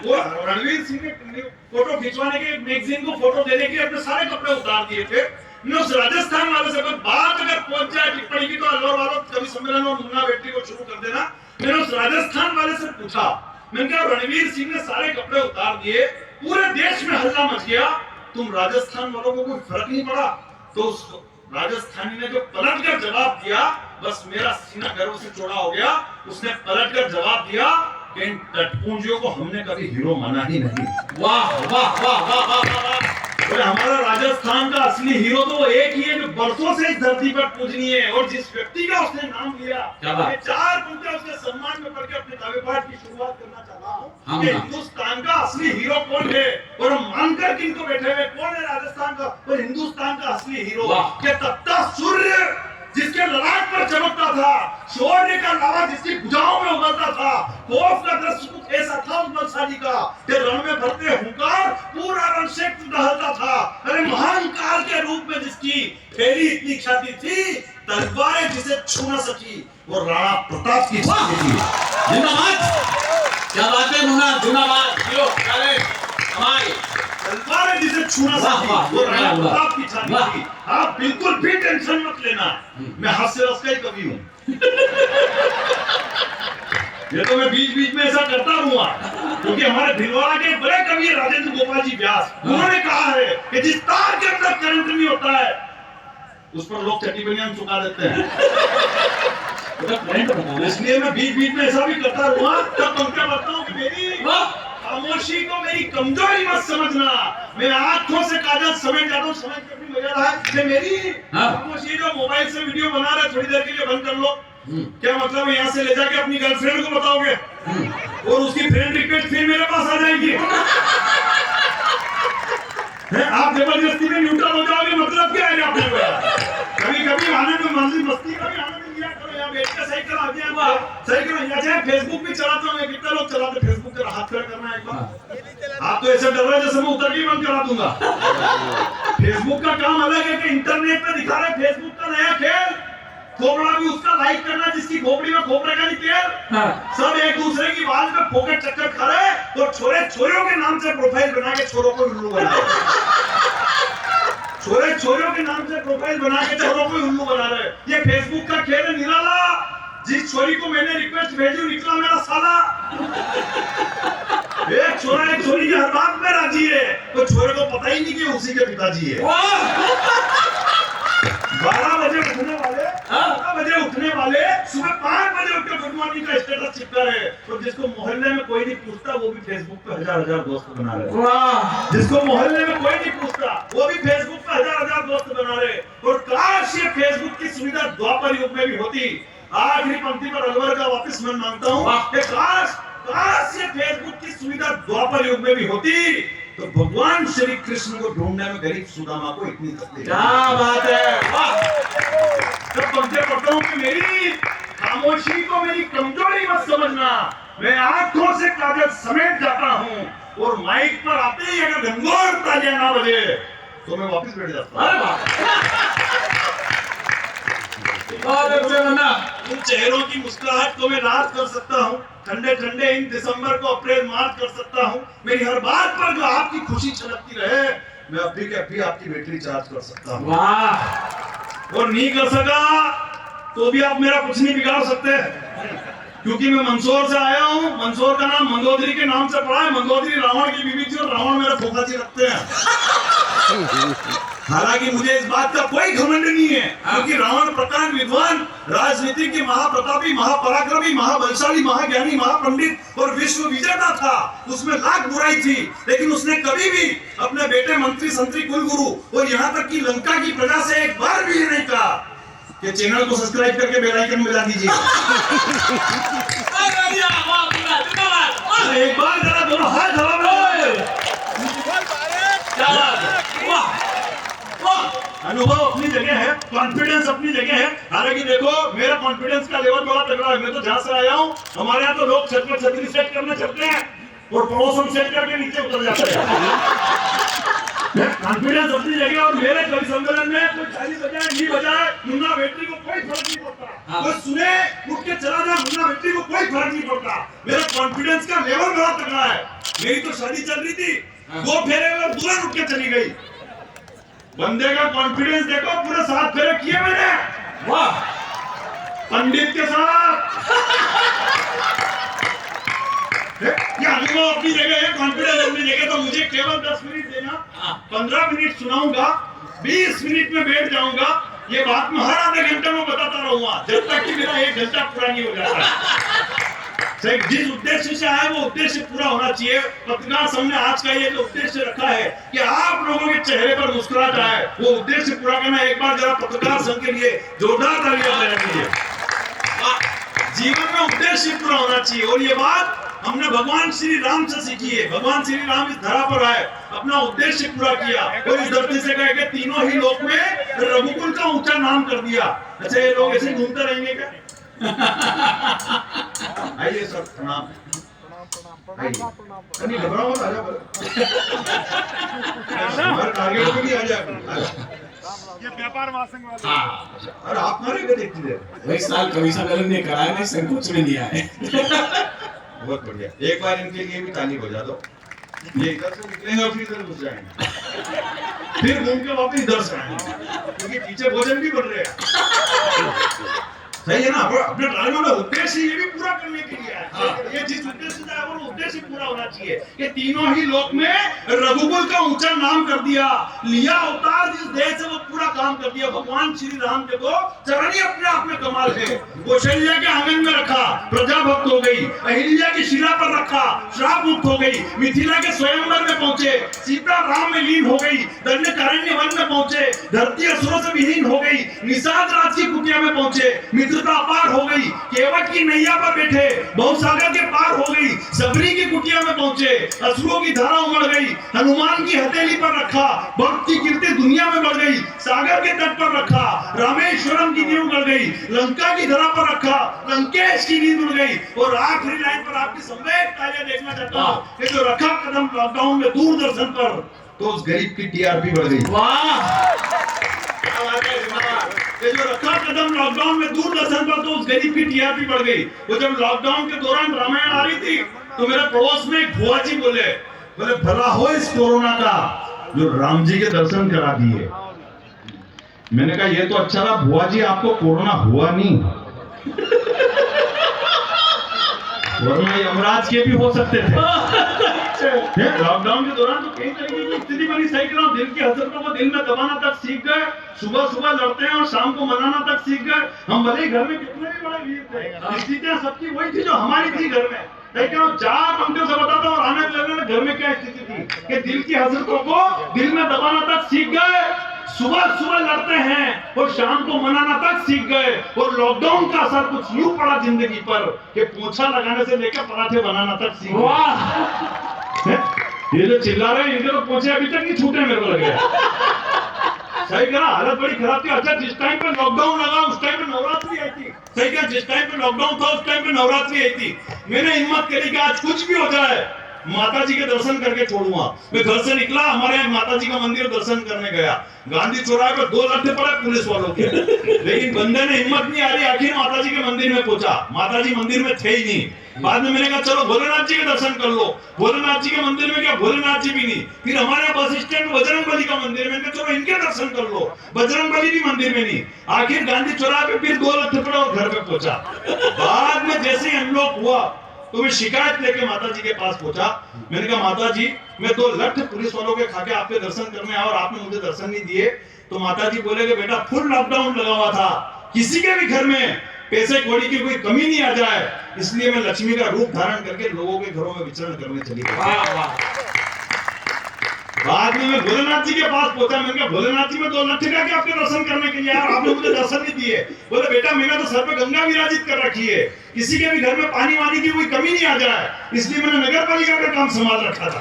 वो रणवीर सिंह ने फोटो खिंचवाने के मैगजीन को फोटो देने के अपने सारे कपड़े उतार दिए थे। मैं उस राजस्थान वाले से बात अगर पहुंच जाए टिप्पणी की तो अलवर वालों कवि सम्मेलन और मुन्ना बेटी को शुरू कर देना। मैंने उस राजस्थान वाले से पूछा, मैंने कहा रणवीर सिंह ने सारे कपड़े उतार दिए, पूरे देश में हल्ला मच गया, तुम राजस्थान वालों को कोई फर्क नहीं पड़ा? तो उस राजस्थानी ने जो पलट कर जवाब दिया, बस मेरा सीना गर्व से चौड़ा हो गया। उसने पलट कर जवाब दिया कि इन टटपूंजियों को हमने कभी हीरो माना ही नहीं। वाह वाह वाह वाह वाह वाह। और हमारा राजस्थान का असली हीरो तो वो एक ही है जो बरसों से इस धरती पर पूजनीय है। और जिस व्यक्ति का उसने नाम लिया, मैं 4 पंक्तियां उसके सम्मान में पढ़ के अपने दावेपाठ की शुरुआत करना चाहता हूँ कि हिंदुस्तान का असली हीरो कौन है और हम मानकर किनको बैठे हुए, कौन है राजस्थान का और हिंदुस्तान का असली हीरो। क्या तपता सूर्य जिसके ललाट पर चमकता था, शौर्य का लावा जिसकी भुजाओं में उबलता था, खौफ का दृश्य कुछ ऐसा था उस बलशाली का कि रण में भरते हुंकार पूरा रण क्षेत्र दहलता था। अरे महान काल के रूप में जिसकी फेरी इतनी ख्याति थी, तलवारें जिसे छू न सकी वो राणा प्रताप की छाती थी। जिंदाबाद, क्या बात है मुन्ना, जिंदाबाद, जियो, चले, हमारी तलवारें जिसे छू न सकी वो राणा प्रताप की छाती थी। आप बिल्कुल भी टेंशन मत लेना, मैं हास्य रस का ही कवि हूँ। ये तो मैं बीच बीच में ऐसा करता रहूंगा, क्योंकि हमारे भिलवाड़ा के बड़े कवि राजेंद्र गोपाल जी व्यास, उन्होंने कहा है कि जिस तार के अंदर करंट नहीं होता है उस पर लोग चट्टी बनियान चुका देते हैं। इसलिए मैं बीच बीच में ऐसा भी करता रहूंगा। तब पंक्तियां बताऊं कि मेरी खामोशी को मेरी कमजोरी मत समझना। मैं आंखों से काजल समेट जाता हूँ, समझ के भी मजा रहा है। मेरी खामोशी जो मोबाइल से वीडियो बना रहे थोड़ी देर के लिए बंद कर लो। क्या मतलब है, यहाँ से ले जाके अपनी गर्लफ्रेंड को बताओगे और उसकी फ्रेंड रिक्वेस्ट फिर मेरे पास आ जाएगी। आप जबरदस्ती में न्यूट्रल हो जाओगे, मतलब क्या है आपने? कभी कभी आनंद मस्ती का भी आनंद लिया करो। यहाँ बैठ के सही करो, सही करो। यहाँ चाहे फेसबुक भी चलाता हूँ, कितने लोग चलाते फेसबुक का हाथ खड़ा करना एक बार। आप तो ऐसे डर रहे जैसे मैं उतर के बंद करा दूंगा। फेसबुक का काम अलग है कि इंटरनेट पे दिखा रहे फेसबुक का नया खेल। थोड़ा भी उसका लाइक करना जिसकी खोपड़ी में खोपड़े का नहीं तेल। हाँ। सब एक दूसरे की बाल पे फोकट चक्कर खा रहे हैं, तो छोरे छोरियों के नाम से प्रोफाइल बना के छोरों को उल्लू बना रहे हैं। छोरे छोरियों के नाम से प्रोफाइल बना के छोरों को उल्लू बना रहे हैं। ये फेसबुक का खेल है निराला। जिस छोरी को मैंने रिक्वेस्ट भेजी निकला मेरा साला। एक छोरा एक छोरी की हर बात में राजी है, तो छोरे को पता ही नहीं कि उसी के पिताजी है। 12 बजे उठने वाले, 12 बजे उठने वाले, सुबह 5 बजे उठ के गुड मॉर्निंग का स्टेटस चिपका रहे। और जिसको मोहल्ले में कोई नहीं पूछता वो भी फेसबुक पे हजार दोस्त बना रहे। वाह। जिसको मोहल्ले में कोई नहीं पूछता वो भी फेसबुक पे हजार दोस्त बना रहे। और काश ये फेसबुक की सुविधा द्वापर युग में भी होती। आखिरी पंक्ति पर अलवर का वापस मैं मांगता हूँ कि काश ये फेसबुक की सुविधा द्वापर युग में भी होती, तो भगवान श्री कृष्ण को ढूंढने में गरीब सुदामा को इतनी तकलीफ। क्या बात है। जब पंक्ति पढ़ता हूँ कि मेरी खामोशी को मेरी कमजोरी मत समझना, मैं आंखों से कागज समेट जाता हूँ, और माइक पर आते ही अगर घनघोर तालियां ना बजे तो मैं वापस बैठ जाता हूँ। अरे वाह। बहुत अच्छे बंदा। उन चेहरों की मुस्कुराहट को मैं राज कर सकता हूँ, ठंडे ठंडे इन दिसंबर को अप्रैल मार्च कर सकता हूँ। मेरी हर बात पर जो आपकी खुशी छलकती रहे, मैं अभी के अभी आपकी बैटरी चार्ज कर सकता हूँ। वाह। और नहीं कर सका तो भी आप मेरा कुछ नहीं बिगाड़ सकते, क्योंकि मैं मंदसौर से आया हूँ। मंदसौर का नाम मंदोदरी के नाम से पड़ा है। मंदोदरी रावण की बीवी थी और रावण मेरा फूफा जी लगते हैं। हालांकि मुझे इस बात का कोई घमंड नहीं है, क्योंकि रावण प्रकांड विद्वान, राजनीति के महाप्रतापी, महापराक्रमी, महाबलशाली, महाज्ञानी, महापंडित और विश्व विजेता था। उसमें लाख बुराई थी, लेकिन उसने कभी भी अपने बेटे मंत्री, संतरी, कुलगुरु और यहाँ तक कि लंका की प्रजा से एक बार भी ये नहीं कहा कि चैनल को सब्सक्राइब करके बेल आइकन बजा दीजिए। एक बार जरा दोनों हाथ हवा में। अनुभव अपनी जगह है, कॉन्फिडेंस अपनी जगह है। हालांकि देखो मेरा कॉन्फिडेंस का लेवल बड़ा तगड़ा है। मैं तो जहां से आया हूं, हमारे यहाँ तो लोग छत पर छतरी सेट करने चलते हैं और पड़ोसन सेट करके नीचे उतर जाते हैं। कॉन्फिडेंस अपनी जगह। और मेरे कवि सम्मेलन में कोई ताली बजाए नहीं बजाए, मुन्ना बेटी को कोई फर्क नहीं पड़ता। कोई सुने उठ के चला जाए, मुन्ना बेटी को कोई फर्क नहीं पड़ता। मेरा कॉन्फिडेंस का लेवल बड़ा तगड़ा है। मेरी तो शादी चल रही थी, 2 फेरे में दुल्हन उठ के चली गई। बंदे का कॉन्फिडेंस देखो, पूरे 7 फेरे किए मैंने। वाह। पंडित के साथ। क्या अनुभव अपनी जगह है, कॉन्फिडेंस अपनी जगह। तो मुझे केवल 10 मिनट देना, 15 मिनट सुनाऊंगा, 20 मिनट में बैठ जाऊंगा। ये बात मैं हर आधे घंटे में बताता रहूंगा, जब तक कि मेरा 1 घंटा पूरा नहीं हो जाता। जिस उद्देश्य से आया वो उद्देश्य पूरा होना चाहिए। पत्रकार संघ ने आज का ये जो उद्देश्य रखा है कि आप लोगों के चेहरे पर मुस्कुराहट आए, वो उद्देश्य पूरा करना। एक बार जरा पत्रकार संघ के लिए जोरदार तालियां बजानी चाहिए। जीवन में उद्देश्य पूरा होना चाहिए, और ये बात हमने भगवान श्री राम से सीखी है। भगवान श्री राम इस धरा पर आए, अपना उद्देश्य पूरा किया और इस धरती से कह के तीनों ही लोक में रघुकुल का ऊंचा नाम कर दिया। अच्छा, ये लोग ऐसे घूमते रहेंगे क्या? आइए सर, प्रणाम। नहीं घबराओ मत, आ जाओ। हमारे टारगेट पे भी आ जाओ। ये व्यापार महासंघ वाले। हाँ, अरे आप मारे गए देखती देर। वही साल कवि सम्मेलन ने कराया, नहीं संकोच में दिया है। बहुत बढ़िया। एक बार इनके लिए भी ताली बजा दो। ये इधर से निकलेंगे और फिर इधर घुस जाएंगे, फिर घूम के वापस इधर से आएंगे, क्योंकि पीछे भोजन भी बढ़ रहे हैं। सही है ना? अपने ड्राइवर का उद्देश्य ये भी पूरा करने के लिए है। ये जिस उद्देश्य से आया वो उद्देश्य पूरा होना चाहिए कि तीनों ही लोक में रघुकुल का ऊंचा नाम कर दिया, लिया अवतार जिस देश से वो पूरा काम कर दिया। भगवान श्री राम के तो चरण ही अपने आप में कमाल है। कौशल्या के आंगन में रखा, प्रजा भक्त हो गई। अहिल्या की शिला पर रखा, श्राप मुक्त हो गई। मिथिला के स्वयंवर में पहुंचे, सीता राम में लीन हो गई। दंडकारण्य वन में पहुंचे, धरती असुरों से विहीन हो गई। निषाद राज की कुटिया में पहुंचे, मित्रता अपार हो गई। केवट की नैया पर बैठे, बहुसागर के पार हो गई। सबरी की कुटिया में पहुंचे, असुरों की धारा उमड़ गई। हनुमान की हथेली पर रखा, भक्त की कीर्ति दुनिया में बढ़ गई। सागर के तट पर रखा, रामेश्वरम की नींव गड़ गई। लंका की धरा पर रखा, लंकेश की नींद उड़ गई। और आखिरी लाइन पर आपकी संवेद तालियां देखना चाहता हूं कि जो रखा कदम लॉकडाउन में दूरदर्शन पर, तो उस गरीब की टीआरपी बढ़ गई। वाह। ये जो रखा कदम लॉकडाउन में दूरदर्शन पर, तो उस गरीब की टीआरपी बढ़ गई। वो जब लॉकडाउन के दौरान रामायण आ रही थी तो मेरे पड़ोस में एक भुआ जी बोले भला हो इस कोरोना का जो राम जी के दर्शन करा दिए। मैंने कहा ये तो अच्छा रहा भुआ जी, आपको कोरोना हुआ नहीं, वरना यमराज के भी हो सकते थे। लॉकडाउन के दौरान तो कई तरीके की स्थिति बनी। सही कह रहा हूं, दिल की हसरतों को दिल में दबाना तक सीख गए। सुबह सुबह लड़ते हैं और शाम को मनाना तक सीख गए। हम भले ही घर में कितने भी बड़े वीर थे, स्थितियां सबकी वही थी जो हमारी थी घर में। सही कह रहा हूं, 4 पंक्तियों से बताता हूं और आने वाले घर में क्या स्थिति थी कि दिल की हसरतों को दिल में दबाना तक सीख गए, सुबह सुबह लड़ते हैं और शाम को मनाना तक सीख गए। और लॉकडाउन का असर कुछ यूं पड़ा जिंदगी पर कि पोछा लगाने से लेकर पराठे बनाना तक सीख गए। ये जो चिल्ला रहे हैं इनके तो पोछे अभी तक नहीं छूटे, मेरे को लग रहा है। सही कहा, हालत बड़ी खराब थी। अच्छा, जिस टाइम पे लॉकडाउन लगा उस टाइम पे नवरात्रि आई थी। सही कहा, जिस टाइम पे लॉकडाउन था उस टाइम पे नवरात्रि आई थी। मैंने हिम्मत करी कि आज कुछ भी हो जाए माता जी के दर्शन करके छोड़ूंगा। मैं घर से निकला, हमारे यहाँ माता जी का मंदिर दर्शन करने गया। गांधी चौराहे पर 2 लट्ठे पड़े पुलिस वालों के, लेकिन बंदे ने हिम्मत नहीं आ रही, आखिर माता जी के मंदिर में पहुंचा। माता जी मंदिर में थे ही नहीं। बाद में मैंने कहा चलो भोलेनाथ जी के दर्शन कर लो। भोलेनाथ जी के मंदिर में क्या, भोलेनाथ जी भी नहीं। फिर हमारे बस स्टैंड बजरंग बली का मंदिर में, चलो इनके दर्शन कर लो। बजरंग बली भी मंदिर में नहीं। आखिर गांधी चौराहे पे फिर 2 लट्ठे पड़े और घर पे पहुंचा। बाद में जैसे ही अनलॉक हुआ तो मैं शिकायत लेके माता जी के पास पहुंचा। मैंने कहा माता जी, मैं 2 लट्ठे पुलिस वालों के खाके आपके दर्शन करने आया और आपने मुझे दर्शन नहीं दिए। तो माता जी बोले कि बेटा फुल लॉकडाउन लगा हुआ था, किसी के भी घर में पैसे कौड़ी की कोई कमी नहीं आ जाए, इसलिए मैं लक्ष्मी का रूप धारण करके लोगों के घरों में विचरण करने चली गई। बाद में मैं भोलेनाथ जी के पास पहुंचा। मैंने कहा भोलेनाथ जी में 2 लट्ठे का आपके दर्शन करने के लिए यार, आपने मुझे दर्शन नहीं दिए। बोले बेटा मैंने तो सर पे गंगा विराजित कर रखी है, किसी के भी घर में पानी वानी की कोई कमी नहीं आ जाए, इसलिए मैंने नगर पालिका का काम संभाल रखा था।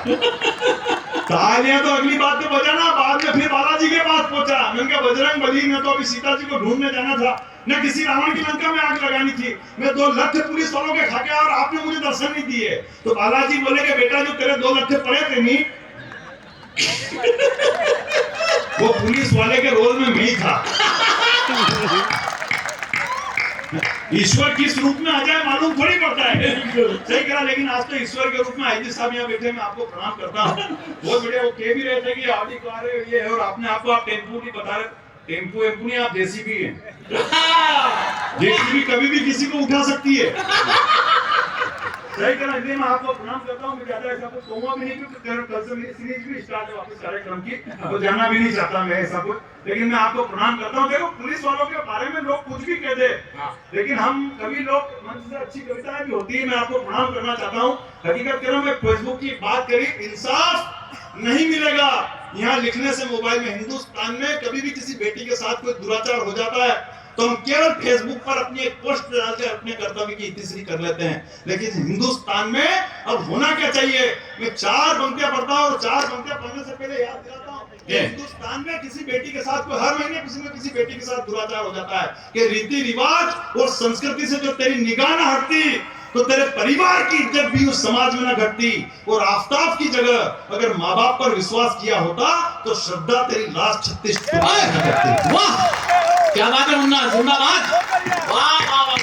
तालियां तो अगली बात पे बजाना। बाद में फिर बालाजी के पास पहुंचा। मैंने कहा बजरंग बली ने तो अभी सीता जी को ढूंढने जाना था, न किसी रावण की लंका में आग लगानी थी। मैं 2 लट्ठे पुलिस वालों के खाके और आपने मुझे दर्शन नहीं दिए। तो बालाजी बोले कि बेटा जो तेरे 2 लट्ठे पड़े थे नहीं, वो पुलिस वाले के रोल में मैं ही था। ईश्वर किस रूप में आ जाए मालूम थोड़ी पड़ता है। सही करा, लेकिन आज तो ईश्वर के रूप में आईजी साहब यहाँ बैठे, मैं आपको प्रणाम करता हूँ। बहुत बढ़िया। वो कह भी रहे थे कि ऑडी कार है ये है, और आपने आपको आप टेम्पू नहीं बता रहे। टेम्पू एम्पू नहीं, आप जेसीबी हैं। जेसीबी कभी भी किसी को उठा सकती है। सही करा, इसलिए मैं आपको प्रणाम करता हूँ। मैं ज्यादा ऐसा कुछ कहूंगा भी नहीं, क्योंकि कल से मेरी सीरीज भी स्टार्ट है वापस कार्यक्रम की, तो जाना भी नहीं चाहता मैं ऐसा कुछ, लेकिन मैं आपको प्रणाम करता हूँ। देखो पुलिस वालों के बारे में लोग कुछ भी कह दे, लेकिन हम कभी लोग मन से अच्छी कविताएं भी होती है, मैं आपको प्रणाम करना चाहता हूँ। हकीकत करो, मैं फेसबुक की बात करी, इंसाफ नहीं मिलेगा यहाँ लिखने से मोबाइल में। हिंदुस्तान में कभी भी किसी बेटी के साथ कोई दुराचार हो जाता है तो हम केवल फेसबुक पर अपनी एक पोस्ट डालकर अपने कर्तव्य की इतिश्री कर लेते हैं, लेकिन हिंदुस्तान में अब होना क्या चाहिए। मैं 4 पंक्तियां पढ़ता हूँ और 4 पंक्तियां पढ़ने से पहले याद दिलाता हूँ कि हिंदुस्तान में किसी बेटी के साथ हर महीने किसी न किसी बेटी के साथ दुराचार हो जाता है कि रीति रिवाज और संस्कृति से जो तेरी निगाह न हटती तो तेरे परिवार की इज्जत भी उस समाज में न घटती। और आफताब की जगह अगर माँ बाप पर विश्वास किया होता तो श्रद्धा तेरी लाश 36 फुट न करती। वाह, क्या बात है मुन्ना, जिंदाबाद। वाह वाह वाह।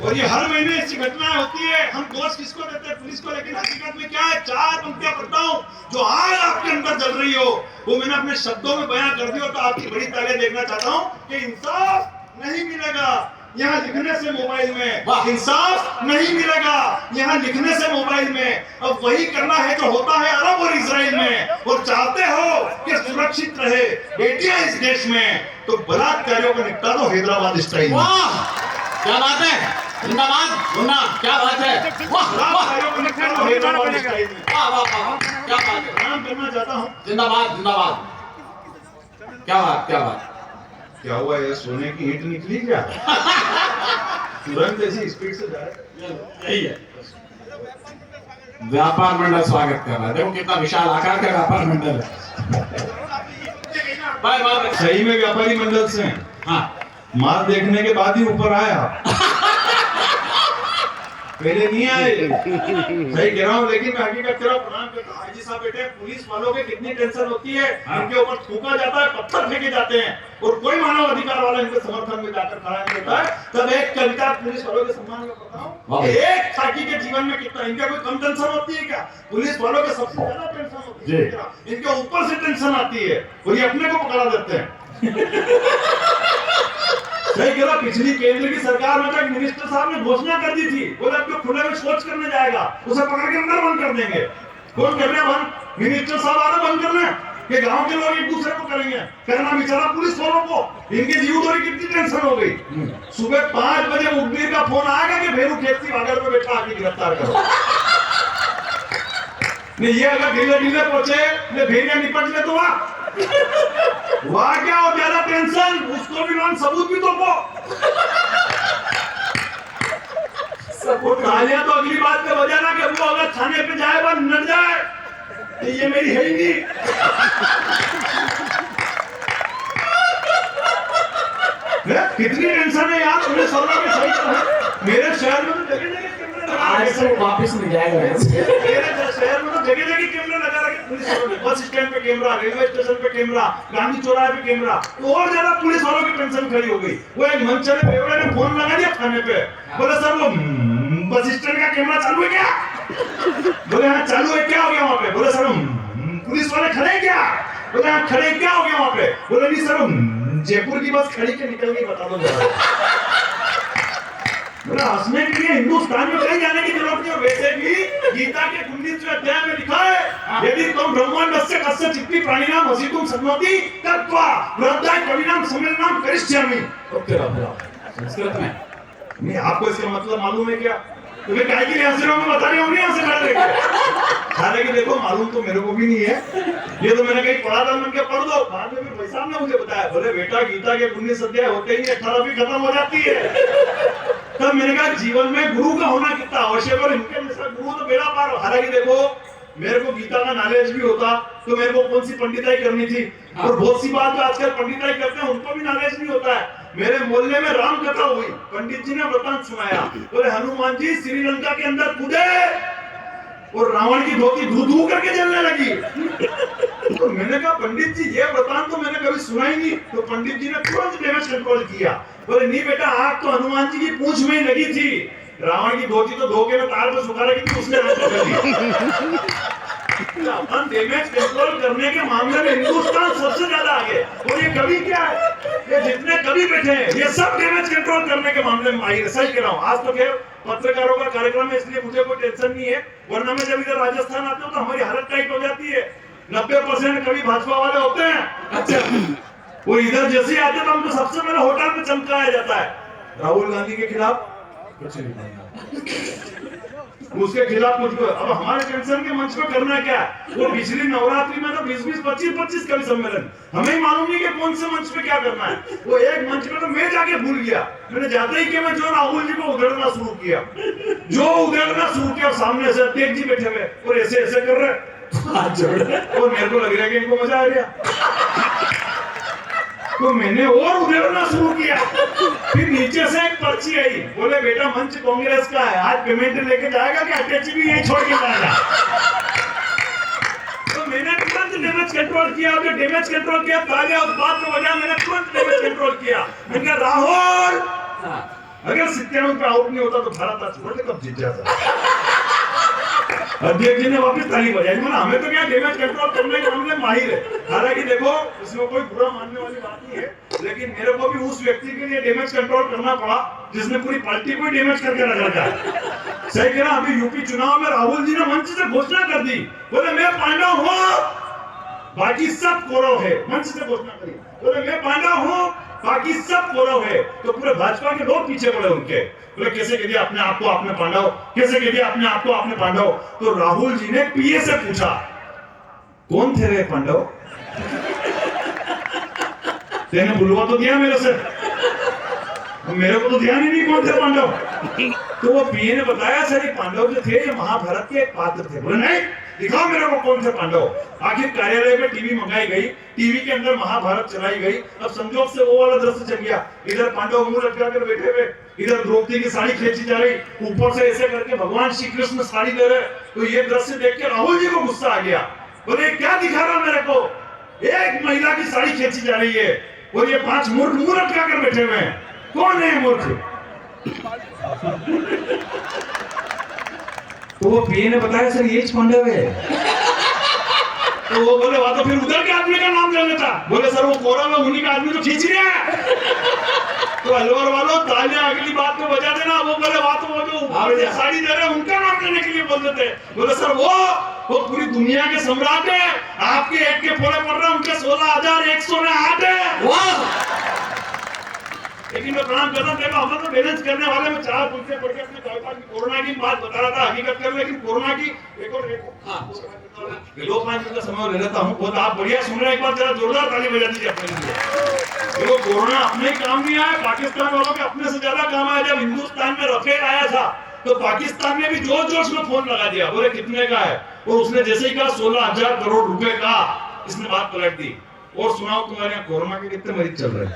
और ये हर महीने ऐसी घटनाएं होती है। हम दोष किसको देते हैं, पुलिस को, लेकिन हकीकत में क्या है। 4 पंक्तियां पढ़ता हूँ, जो आग आपके अंदर जल रही हो वो मैंने अपने शब्दों में बयां कर दी हो। तो आपकी बड़ी तालियां देखना चाहता हूँ कि इंसाफ नहीं मिलेगा यहाँ लिखने से मोबाइल में, इंसाफ नहीं मिलेगा यहाँ लिखने से मोबाइल में। अब वही करना है जो होता है अरब और इजराइल में, और चाहते हो कि सुरक्षित रहे बेटियां इस देश में, तो बलात्कारियों को निपटा दो हैदराबाद स्टाइल में। वाह, क्या बात है, जिंदाबाद मुन्ना, क्या बात है। वाह बलात्कारियों को निपटा दो हैदराबाद स्टाइल में। वाह वाह वाह, क्या बात है। प्रणाम करना चाहता हूँ। जिंदाबाद जिंदाबाद। क्या बात, क्या बात। क्या हुआ, ये सोने की ईंट निकली क्या? तुरंत ऐसी स्पीड से जा रहा है। यही है। व्यापार मंडल स्वागत कर रहा है। देखो कितना विशाल आकार का व्यापार मंडल है। Bye bye. सही में व्यापारी मंडल से हैं। हाँ, माल देखने के बाद ही ऊपर आया। पहले नहीं आए। सही कह रहा हूँ, लेकिन मैं हकीकत कह रहा हूँ, प्रणाम करता हूँ। हाजी साहब बेटे, पुलिस वालों के कितनी टेंशन होती है, इनके ऊपर थूका जाता है, पत्थर फेंके जाते हैं और कोई मानव अधिकार वाला इनके समर्थन में जाकर खड़ा नहीं होता है। तब एक कविता पुलिस वालों के सम्मान में पढ़ता हूँ, एक खाकी के जीवन में कितना, इनका कोई कम टेंशन होती है क्या? पुलिस वालों के सबसे ज्यादा टेंशन होती है, इनके ऊपर से टेंशन आती है और ये अपने को पकड़ा देते हैं। सही कह रहा, पिछली केंद्र की सरकार में तो एक मिनिस्टर साहब ने घोषणा कर दी थी, बोले अब जो खुले में शौच करने जाएगा उसे पकड़ के अंदर बंद कर देंगे। कौन कर रहे बंद? मिनिस्टर साहब आ रहे बंद करने, कि गांव के लोग एक दूसरे को करेंगे, करना बेचारा पुलिस वालों को, इनके जीव दौरी कितनी टेंशन हो गई। सुबह 5 बजे मुखबिर का फोन आएगा कि भेरू खेती वागर में बैठा आके गिरफ्तार करो। नहीं, ये अगर ढीले ढीले पहुंचे, भेड़िया निपट ले तो वहां क्या हो ज्यादा टेंशन, उसको भी मान सबूत भी तो वो तालियां तो अगली बात पे बजाना कि वो अगर थाने पे जाए बस न जाए, ये मेरी है ही नहीं। कितनी टेंशन है यार, पुलिस वालों के सही तरह। मेरे शहर में तो जगह आज से वापस नहीं जाएगा। मेरे शहर में तो जगह जगह कैमरे लगा रखे पुलिस वालों ने, बस स्टैंड पे कैमरा, रेलवे स्टेशन पे कैमरा, गांधी चौराहे पे कैमरा, तो और ज्यादा पुलिस वालों की टेंशन खड़ी हो गई। वो एक मंचले बेवड़े ने फोन लगा दिया थाने पे, बोले सर वो बस स्टैंड का कैमरा चालू है क्या? बोले हाँ चालू है, क्या हो गया वहाँ पे? बोले सर पुलिस वाले खड़े क्या? बोले हाँ खड़े, क्या हो गया वहाँ पे? बोले नहीं सर जयपुर की बस खड़ी के निकल गई, बता दो। हंसने के लिए हिंदुस्तान में कहीं जाने की जरूरत नहीं है। वैसे भी गीता के 19वें अध्याय में लिखा है, यदि तुम ब्रह्मांडस्य कस्य चित्ति प्राणिनाम हसितुम शक्नोति तत्वा वृद्धाय कविनाम सम्मेलनाम करिष्यामि। संस्कृत में नहीं, आपको इसका मतलब मालूम है क्या? तुम्हें काय के लिए हंस रहे हो, मैं बता रही हूँ, नहीं हंस रहे। हालांकि देखो मालूम तो मेरे को भी नहीं है, ये तो मैंने कहीं पढ़ा था, मैंने पढ़ दो। बाद में भाई साहब ने मुझे बताया, बोले बेटा गीता के 19 अध्याय होते ही 18वीं खत्म हो जाती है। तब मैंने कहा जीवन में गुरु का होना कितना आवश्यक, और इनके जैसा गुरु तो बेड़ा पार। हालांकि देखो मेरे को गीता का नॉलेज भी होता तो मेरे को कौन सी पंडिताई करनी थी, और बहुत सी बात जो आजकल पंडिताई करते हैं उनको भी नॉलेज नहीं होता है। मेरे मोहल्ले में राम कथा हुई, पंडित जी ने वृतांत सुनाया, बोले हनुमान जी श्रीलंका के अंदर कूदे और रावण की धोती धू धू करके जलने लगी। तो मैंने कहा पंडित जी ये वृतांत तो मैंने कभी सुना ही नहीं। तो पंडित जी ने तुरंत डैमेज कंट्रोल किया, बोले नहीं बेटा आग तो हनुमान जी की पूंछ में ही लगी थी, रावण की धोती तो धोखे में तार पर सुखा रखी थी, उसने आग कर दी। अपन डैमेज कंट्रोल करने के मामले में हिंदुस्तान सबसे ज्यादा आगे। और ये कवि क्या है, ये जितने कवि बैठे हैं ये सब डैमेज कंट्रोल करने के मामले में माहिर है। सही कह रहा हूँ। आज तो खैर पत्रकारों का कार्यक्रम है इसलिए मुझे कोई टेंशन नहीं है, वरना मैं जब इधर राजस्थान आता हूँ तो हमारी हालत टाइट हो जाती है। 90% कवि भाजपा वाले होते हैं। अच्छा, वो इधर जैसे आते तो हमको सबसे पहले होटल पे चमकाया जाता है, राहुल गांधी के खिलाफ कुछ नहीं बोलना, उसके खिलाफ कुछ। अब हमारे टेंशन के मंच पे करना क्या है? वो पिछली नवरात्रि में तो 20-20, 25-25 कवि सम्मेलन, हमें ही मालूम नहीं कि कौन से मंच पे क्या करना है। वो एक मंच पे तो मैं जाके भूल गया, मैंने जाते ही कि मैं जो राहुल जी को उधेड़ना शुरू किया, सामने से अध्यक्ष जी बैठे हुए और ऐसे ऐसे कर रहे और मेरे को लग रहा है कि इनको मजा आ गया, तो मैंने और उधेड़ना शुरू किया। फिर नीचे से एक पर्ची आई, बोले बेटा मंच कांग्रेस का है, आज पेमेंट लेके जाएगा कि अटैची भी यही छोड़ के जाएगा। तो मैंने तुरंत डैमेज कंट्रोल किया, और डैमेज कंट्रोल किया तालियां उस बात को वजह मैंने तुरंत डैमेज कंट्रोल किया। मैंने कहा राहुल अगर 97 पे आउट नहीं होता तो भारत आज वर्ल्ड कप जीत जाता। अध्यक्ष जी ने वापस ताली बजाई। मैंने हमें तो क्या डैमेज कंट्रोल करने के मामले में माहिर है। हालांकि देखो इसमें कोई बुरा मानने वाली बात नहीं है, लेकिन मेरे को भी उस व्यक्ति के लिए डैमेज कंट्रोल करना पड़ा जिसने पूरी पार्टी को डैमेज करके रख रखा है। सही कह रहा। अभी यूपी चुनाव में राहुल जी ने मंच से घोषणा कर दी, बोले मैं पांडव हूँ बाकी सब कौरव है। मंच से घोषणा करी, बोले मैं पांडव हूँ बाकी सब कौरव है। तो पूरे भाजपा के लोग पीछे पड़े उनके, बोले कैसे कह दिया अपने आप को आपने पांडव, कैसे कह दिया अपने आप को आपने पांडव। तो राहुल जी ने पीए से पूछा कौन थे रे पांडव, तेने बुलवा तो दिया मेरे से, मेरे को तो ध्यान ही नहीं कौन थे पांडव। तो वो पीए ने बताया सर ये पांडव जो थे ये महाभारत के एक पात्र थे। बोले नहीं दिखाओ मेरे को कौन से पांडव। आखिर कार्यालय में टीवी मंगाई गई, टीवी के अंदर महाभारत चलाई गई। अब संजोग से वो वाला दृश्य चल गया, इधर पांडव मुंह लटका कर बैठे हुए, इधर द्रौपदी की साड़ी खींची जा रही, ऊपर से ऐसे करके भगवान श्री कृष्ण साड़ी ले रहे। तो ये दृश्य देख के राहुल जी को गुस्सा आ गया, बोले क्या दिखा रहा मेरे को, एक महिला की साड़ी खींची जा रही है और ये 5 मूर्ख मुंह लटका कर बैठे हुए हैं, कौन है मूर्ख? तो वो पीए ने बताया सर ये पांडव है। तो वो बोले वाह, तो फिर उधर के आदमी का नाम ले लेता। बोले सर वो कोरा में उन्हीं का आदमी तो खींच रहा है। तो अलवर वालों तालियां अगली बात में बजा देना। वो बोले वाह, तो वो जो ऊपर से साड़ी दे रहे हैं उनका नाम लेने के लिए बोल देते। बोले सर वो पूरी दुनिया के सम्राट है, आपके एक के फोड़े पड़ रहे हैं, उनके 16,108 है। वाह! लेकिन मैं प्रणाम करता हूं, देखो हम तो बैलेंस करने वाले में 4 पंक्तियां पढ़ के अपने कविता की कोरोना की बात बता रहा था, हकीकत कर, लेकिन कोरोना की एक और 2-5 मिनट का समय ले लेता हूं। बहुत आप बढ़िया सुन रहे हैं, एक बार जरा जोरदार ताली बजा दीजिए अपने लिए। देखो कोरोना अपने काम नहीं आया, पाकिस्तान वालों के अपने से ज्यादा काम आया। जब हिंदुस्तान में रफेल आया था तो पाकिस्तान ने भी जोर जोर में फोन लगा दिया, बोले कितने का है, और उसने जैसे ही कहा 16,000 करोड़ रुपए का, इसने बात पलट दी। और सुनाओ तुम्हारे यहाँ कोरोना के कितने मरीज चल रहे हैं?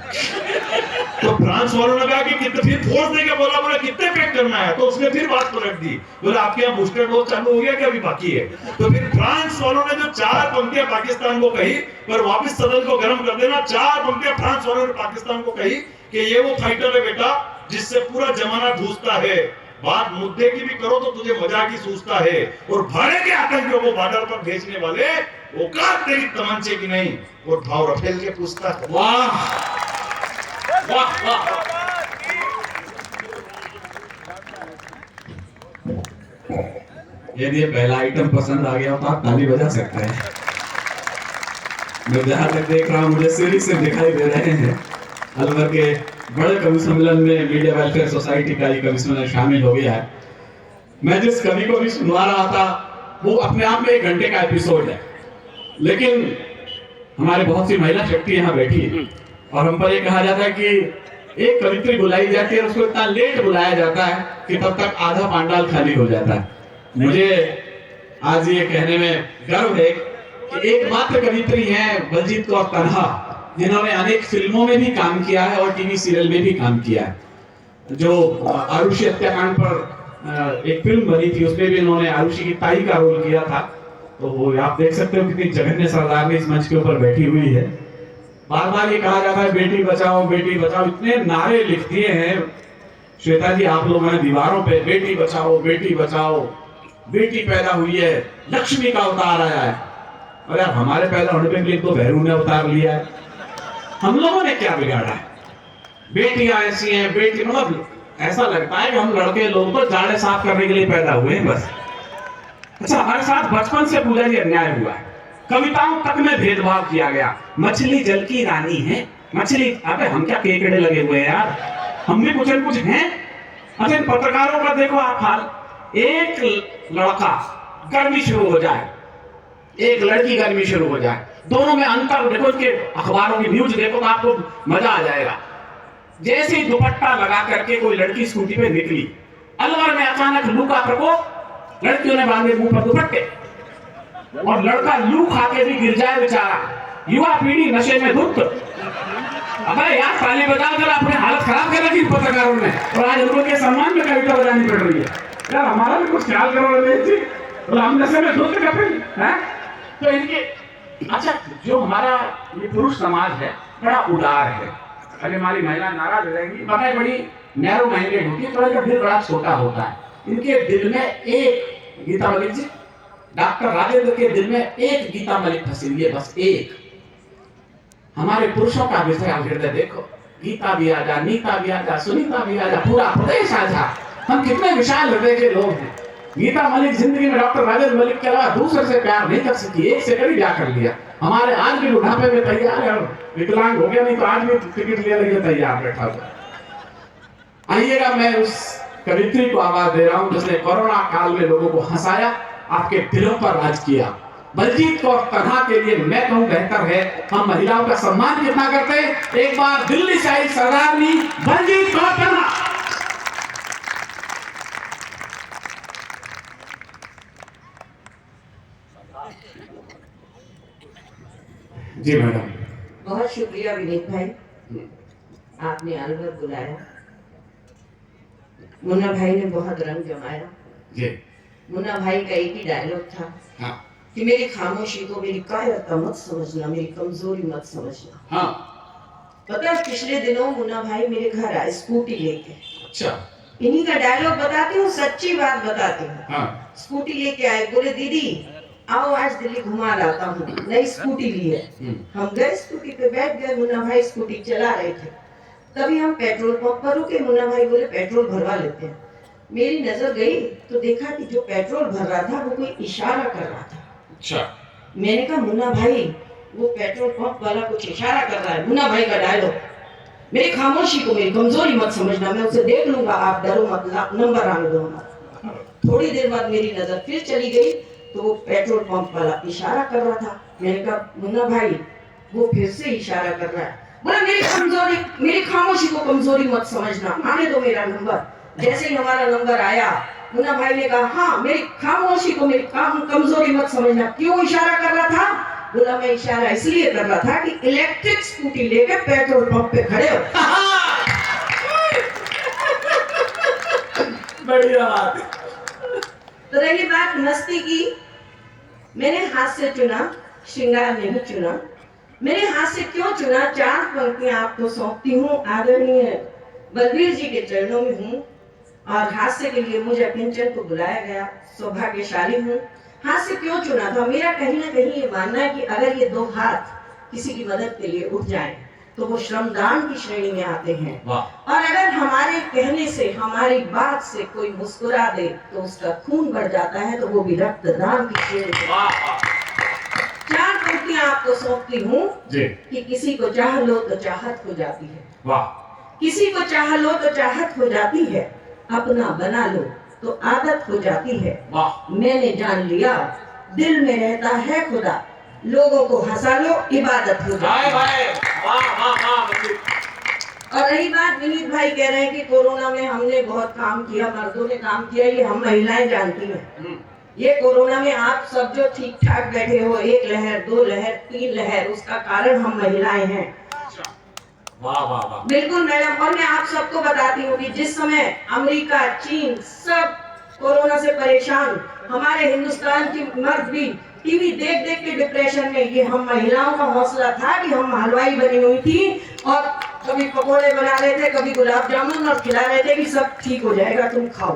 तो फ्रांस वालों ने कहा कि कितने, फिर फोर्स देके बोला, बोले कितने पैक करना है, तो उसने फिर बात पलट दी, बोले आपके यहाँ बूस्टर डोज चालू हो गया क्या, अभी बाकी है। तो फिर फ्रांस वालों ने जो 4 पंक्तियां पाकिस्तान को कही, पर वापस सदन को गर्म कर देना, 4 पंक्तियां फ्रांस वालों ने पाकिस्तान को कही कि ये वो फाइटर है बेटा जिससे पूरा जमाना जूझता है, बात मुद्दे की भी करो तो तुझे मजाक ही सूझता है, और भाड़े के आतंकियों को बॉर्डर पर भेजने वाले औकात तेरी तमंचे की नहीं, और भाव रफेल के पूछता है। वाह वाह वाह! यदि ये पहला आइटम पसंद आ गया तो आप ताली बजा सकते हैं। मैं जहां तक देख रहा हूं मुझे सीढ़ी से दिखाई दे रहे हैं अलवर के बड़े कवि सम्मेलन में मीडिया वेलफेयर सोसाइटी का ये कवि सम्मेलन शामिल हो गया है। मैं जिस कवि को भी सुनवा रहा था वो अपने आप में 1 घंटे का एपिसोड है, लेकिन हमारे बहुत सी महिला शक्ति यहाँ बैठी है और हम पर ये कहा जाता है कि एक कवित्री बुलाई जाती है और उसको इतना लेट बुलाया जाता है कि तब तक आधा पांडाल खाली हो जाता है। मुझे आज ये कहने में गर्व है कि एकमात्र कवित्री हैं बलजीत कौर तन्हा, जिन्होंने अनेक फिल्मों में भी काम किया है और टीवी सीरियल में भी काम किया है। जो आरुषि हत्याकांड पर एक फिल्म बनी थी उसमें भी इन्होंने आरुषि की ताई का रोल किया था। तो वो आप देख सकते हो कितनी जघन्य सरदार ने इस मंच के ऊपर बैठी हुई है। बार बार ये कहा जाता है बेटी बचाओ बेटी बचाओ, इतने नारे लिख दिए हैं श्वेता जी आप लोगों ने दीवारों पे, बेटी बचाओ बेटी बचाओ, बेटी पैदा हुई है, लक्ष्मी का अवतार आया है। और यार हमारे पैदा होने पे भी तो भैरू ने अवतार लिया है, हम लोगों ने क्या बिगाड़ा है? बेटियां ऐसी हैं, बेटी मतलब ऐसा लगता है कि हम लड़के लोग तो जाड़े साफ करने के लिए पैदा हुए हैं बस। अच्छा, हमारे साथ बचपन से पूजा जी अन्याय हुआ है, कविताओं तक में भेदभाव किया गया। मछली जल की रानी है, मछली, अबे हम क्या केकड़े लगे हुए हैं यार, हम भी कुछ न कुछ हैं। अच्छा, पत्रकारों का देखो आप हाल, एक लड़का गर्मी शुरू हो जाए, एक लड़की गर्मी शुरू हो जाए, दोनों में अंतर देखो, के अखबारों की न्यूज देखो तो आपको मजा आ जाएगा। जैसे ही दुपट्टा लगा करके कोई लड़की स्कूटी पे निकली, अलवर में अचानक लू का प्रकोप, लड़कियों ने बांधे मुंह पर दुपट्टे और लड़का लू खा के भी गिर जाए बेचारा, युवा पीढ़ी नशे में धुत। अबे यार ताली बजा कर अपने हालत खराब कर रखी पत्रकारों ने, और आज उनको के सम्मान में कविता बजानी पड़ रही है। यार हमारा भी कुछ ख्याल करो रमेश जी, तो हम नशे में धुत हैं। तो इनके अच्छा, जो हमारा ये पुरुष समाज है बड़ा उदार है, अरे हमारी महिला नाराज हो जाएंगी, बताए बड़ी नैरो माइंडेड होती है, थोड़ा सा दिल बड़ा छोटा होता है। इनके दिल में एक गीता मलिक जी, डॉक्टर राजेंद्र के दिल में एक गीता मलिक फंसी हुई है, बस एक। हमारे पुरुषों का विषय हृदय देखो, गीता भी आजा, नीता भी आजा, सुनीता भी आजा, पूरा प्रदेश आजा, हम कितने विशाल हृदय के लोग हैं। गीता मलिक जिंदगी में डॉक्टर राजेंद्र मलिक के अलावा दूसरे से प्यार नहीं कर सकी, एक से कभी क्या कर लिया। हमारे आज भी बुढ़ापे में तैयार है, विकलांग हो गया नहीं तो आज भी टिकट ले लेके तैयार बैठा हुआ। आइएगा, मैं उस कवित्री को आवाज दे रहा हूं जिसने कोरोना काल में लोगों को हंसाया, आपके दिलों पर राज किया। बलजीत कौर तन्हा के लिए मैं कहूं बेहतर है हम महिलाओं का सम्मान कितना करते हैं। एक बार दिल्ली से आई सरदारनी बलजीत कौर तन्हा। जी मैडम। बहुत शुक्रिया विनीत भाई, आपने अलवर बुलाया। मुन्ना भाई ने बहुत रंग जमाया। जी। मुन्ना भाई का एक ही डायलॉग था हाँ कि मेरी खामोशी को मेरी कायरता मत समझना, मेरी कमजोरी मत समझना। हाँ। पता है पिछले दिनों मुन्ना भाई मेरे घर आए स्कूटी लेके। अच्छा। इन्हीं का डायलॉग बताती हूँ, सच्ची बात बताती हूँ। हाँ। स्कूटी लेके आए, बोले दीदी आओ आज दिल्ली घुमा लाता हूँ, नई स्कूटी ली है। हम गए स्कूटी पे बैठ गए, मुन्ना भाई स्कूटी चला रहे थे। तभी हम पेट्रोल पंप पर रुके, मुन्ना भाई बोले पेट्रोल भरवा लेते हैं। मेरी नजर गई तो देखा कि जो पेट्रोल भर रहा था वो कोई इशारा कर रहा था। अच्छा। मैंने कहा मुन्ना भाई वो पेट्रोल पंप वाला कुछ इशारा कर रहा है। मुन्ना भाई का डायलॉग, मेरी खामोशी को मेरी कमजोरी मत समझना, मैं उसे देख लूंगा, आप डरो मत, नंबर आने दो हमारा। थोड़ी देर बाद मेरी नजर फिर चली गई तो वो पेट्रोल पंप वाला इशारा कर रहा था। मैंने कहा मुन्ना भाई वो फिर से इशारा कर रहा है। बोला मेरी खामोशी को कमजोरी मत समझना, आने दो मेरा नंबर। जैसे ही हमारा नंबर आया मुन्ना भाई ने कहा हाँ मेरी खामोशी को मेरी कमजोरी मत समझना। क्यों इशारा कर रहा था? बोला मैं इशारा इसलिए कर रहा था कि इलेक्ट्रिक स्कूटी लेके पेट्रोल पंप पे खड़े हो। बढ़िया बात। तो रही बात मस्ती की, मैंने हाथ से चुना, श्रृंगार नहीं चुना। मैंने हाथ से क्यों चुना? 4 पंक्तियां आपको सौंपती हूँ। आदरणीय बलबीर जी के चरणों में हूँ और हास्य के लिए मुझे किंचन को बुलाया गया, सौभाग्यशाली हूँ। हाथ से क्यों चुना था? मेरा कहीं ना कहीं ये मानना है कि अगर ये 2 हाथ किसी की मदद के लिए उठ जाएं तो वो श्रमदान की श्रेणी में आते हैं। और अगर हमारे कहने से, हमारी बात से कोई मुस्कुरा दे तो उसका खून बढ़ जाता है, तो वो भी रक्तदान की श्रेणी में। 4 पंक्तियां आपको सौंपती हूँ कि किसी को चाह लो तो चाहत हो जाती है। वाह। किसी को चाह लो तो चाहत हो जाती है, अपना बना लो तो आदत हो जाती है। वाह। मैंने जान लिया दिल में रहता है खुदा, लोगों को हंसा लो इबादत हो जाती है। और रही बात, विनीत भाई कह रहे हैं कि कोरोना में हमने बहुत काम किया, मर्दों ने काम किया, ये हम महिलाएं जानती हैं। ये कोरोना में आप सब जो ठीक ठाक बैठे हो, 1 लहर 2 लहर 3 लहर, उसका कारण हम महिलाएं हैं। वाह वाह वाह। बिल्कुल मैडम। और मैं आप सबको बताती हूँ कि जिस समय अमेरिका, चीन सब कोरोना से परेशान, हमारे हिंदुस्तान की मर्द भी टीवी देख देख के डिप्रेशन में, ये हम महिलाओं का हौसला था कि हम हलवाई बनी हुई थी और कभी पकोड़े बना रहे थे, कभी गुलाब जामुन, और खिला रहे थे कि सब ठीक हो जाएगा, तुम खाओ।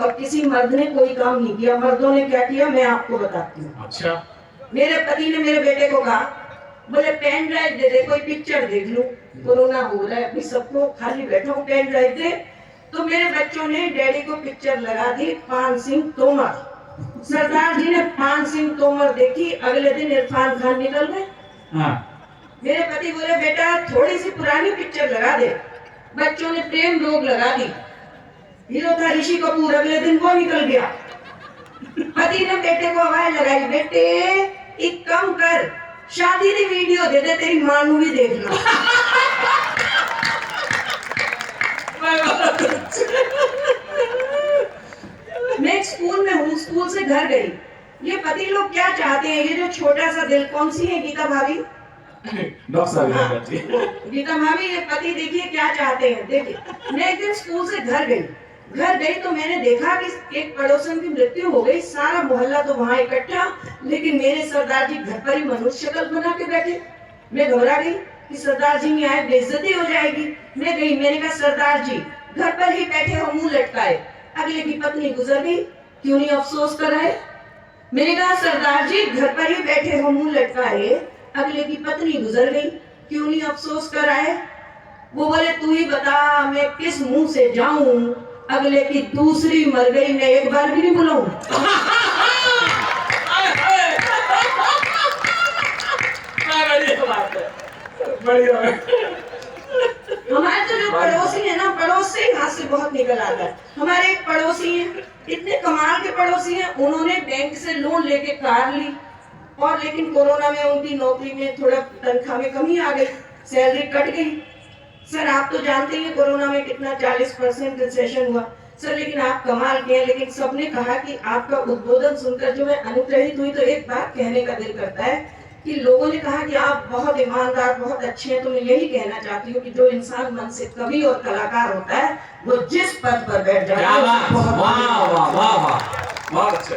और किसी मर्द ने कोई काम नहीं किया। मर्दों ने क्या किया मैं आपको बताती हूँ। अच्छा। मेरे पति ने मेरे बेटे को कहा, बोले पेन ड्राइव दे दे, कोई पिक्चर देख लूं, कोरोना हो रहा है, अभी सबको खाली बैठा हूँ, पेन ड्राइव दे। तो मेरे बच्चों ने डैडी को पिक्चर लगा दी, पान सिंह तोमर। सरदार जी ने पान सिंह तोमर देखी, अगले दिन इरफान खान निकल गए। मेरे पति बोले बेटा थोड़ी सी पुरानी पिक्चर लगा दे। बच्चों ने प्रेम रोग लगा दी, हीरो था ऋषि कपूर, अगले दिन वो निकल गया। पति ने बेटे को आवाज लगाई, बेटे एक कम कर, शादी की वीडियो दे दे, तेरी मां नू भी देख लो। मैं एक स्कूल में हूँ, स्कूल से घर गई। ये पति लोग क्या चाहते हैं? ये जो छोटा सा दिल, कौन सी है गीता भाभी? डॉक्टर साहब। गीता भाभी, ये पति देखिए क्या चाहते हैं। देखिए मैं एक दिन स्कूल से घर गई तो मैंने देखा कि एक पड़ोसन की मृत्यु हो गई। सारा मोहल्ला तो वहां इकट्ठा, लेकिन मेरे सरदार जी घर पर ही मनुष्य शक्ल बना के बैठे। मैं घबरा गई कि सरदार जी नहीं आए, बेइज्जती हो जाएगी। मैं गई, मैंने कहा सरदार जी घर पर ही बैठे हो, मुंह लटकाए। अगले की पत्नी गुजर गई, क्यों नहीं अफसोस कराए? मैंने कहा सरदार जी घर पर ही बैठे हो, मुंह लटकाए, अगले की पत्नी गुजर गई, क्यों नहीं अफसोस कराए? वो बोले तू ही बता मैं किस मुंह से जाऊं, अगले की दूसरी मर गई, मैं एक बार भी नहीं बुलाऊं। हमारे तो जो पड़ोसी है ना, पड़ोस से हाथ से बहुत निकल आता है। हमारे एक पड़ोसी हैं, इतने कमाल के पड़ोसी हैं, उन्होंने बैंक से लोन लेके कार ली, और लेकिन कोरोना में उनकी नौकरी में थोड़ा तनख्वाह में कमी आ गई, सैलरी कट गई। सर आप तो जानते हैं कोरोना में कितना 40% रिसेशन हुआ। सर लेकिन आप कमाल के हैं। लेकिन सबने कहा कि आपका उद्बोधन सुनकर जो मैं अनुग्रहित हुई, तो एक बात कहने का दिल करता है कि लोगों ने कहा कि आप बहुत ईमानदार, बहुत अच्छे हैं, तो मैं यही कहना चाहती हूँ कि जो इंसान मन से कवि और कलाकार होता है वो जिस पद पर बैठ जाता क्या है बात, उसको बहुत वाह वाह वाह वाह, बहुत अच्छे।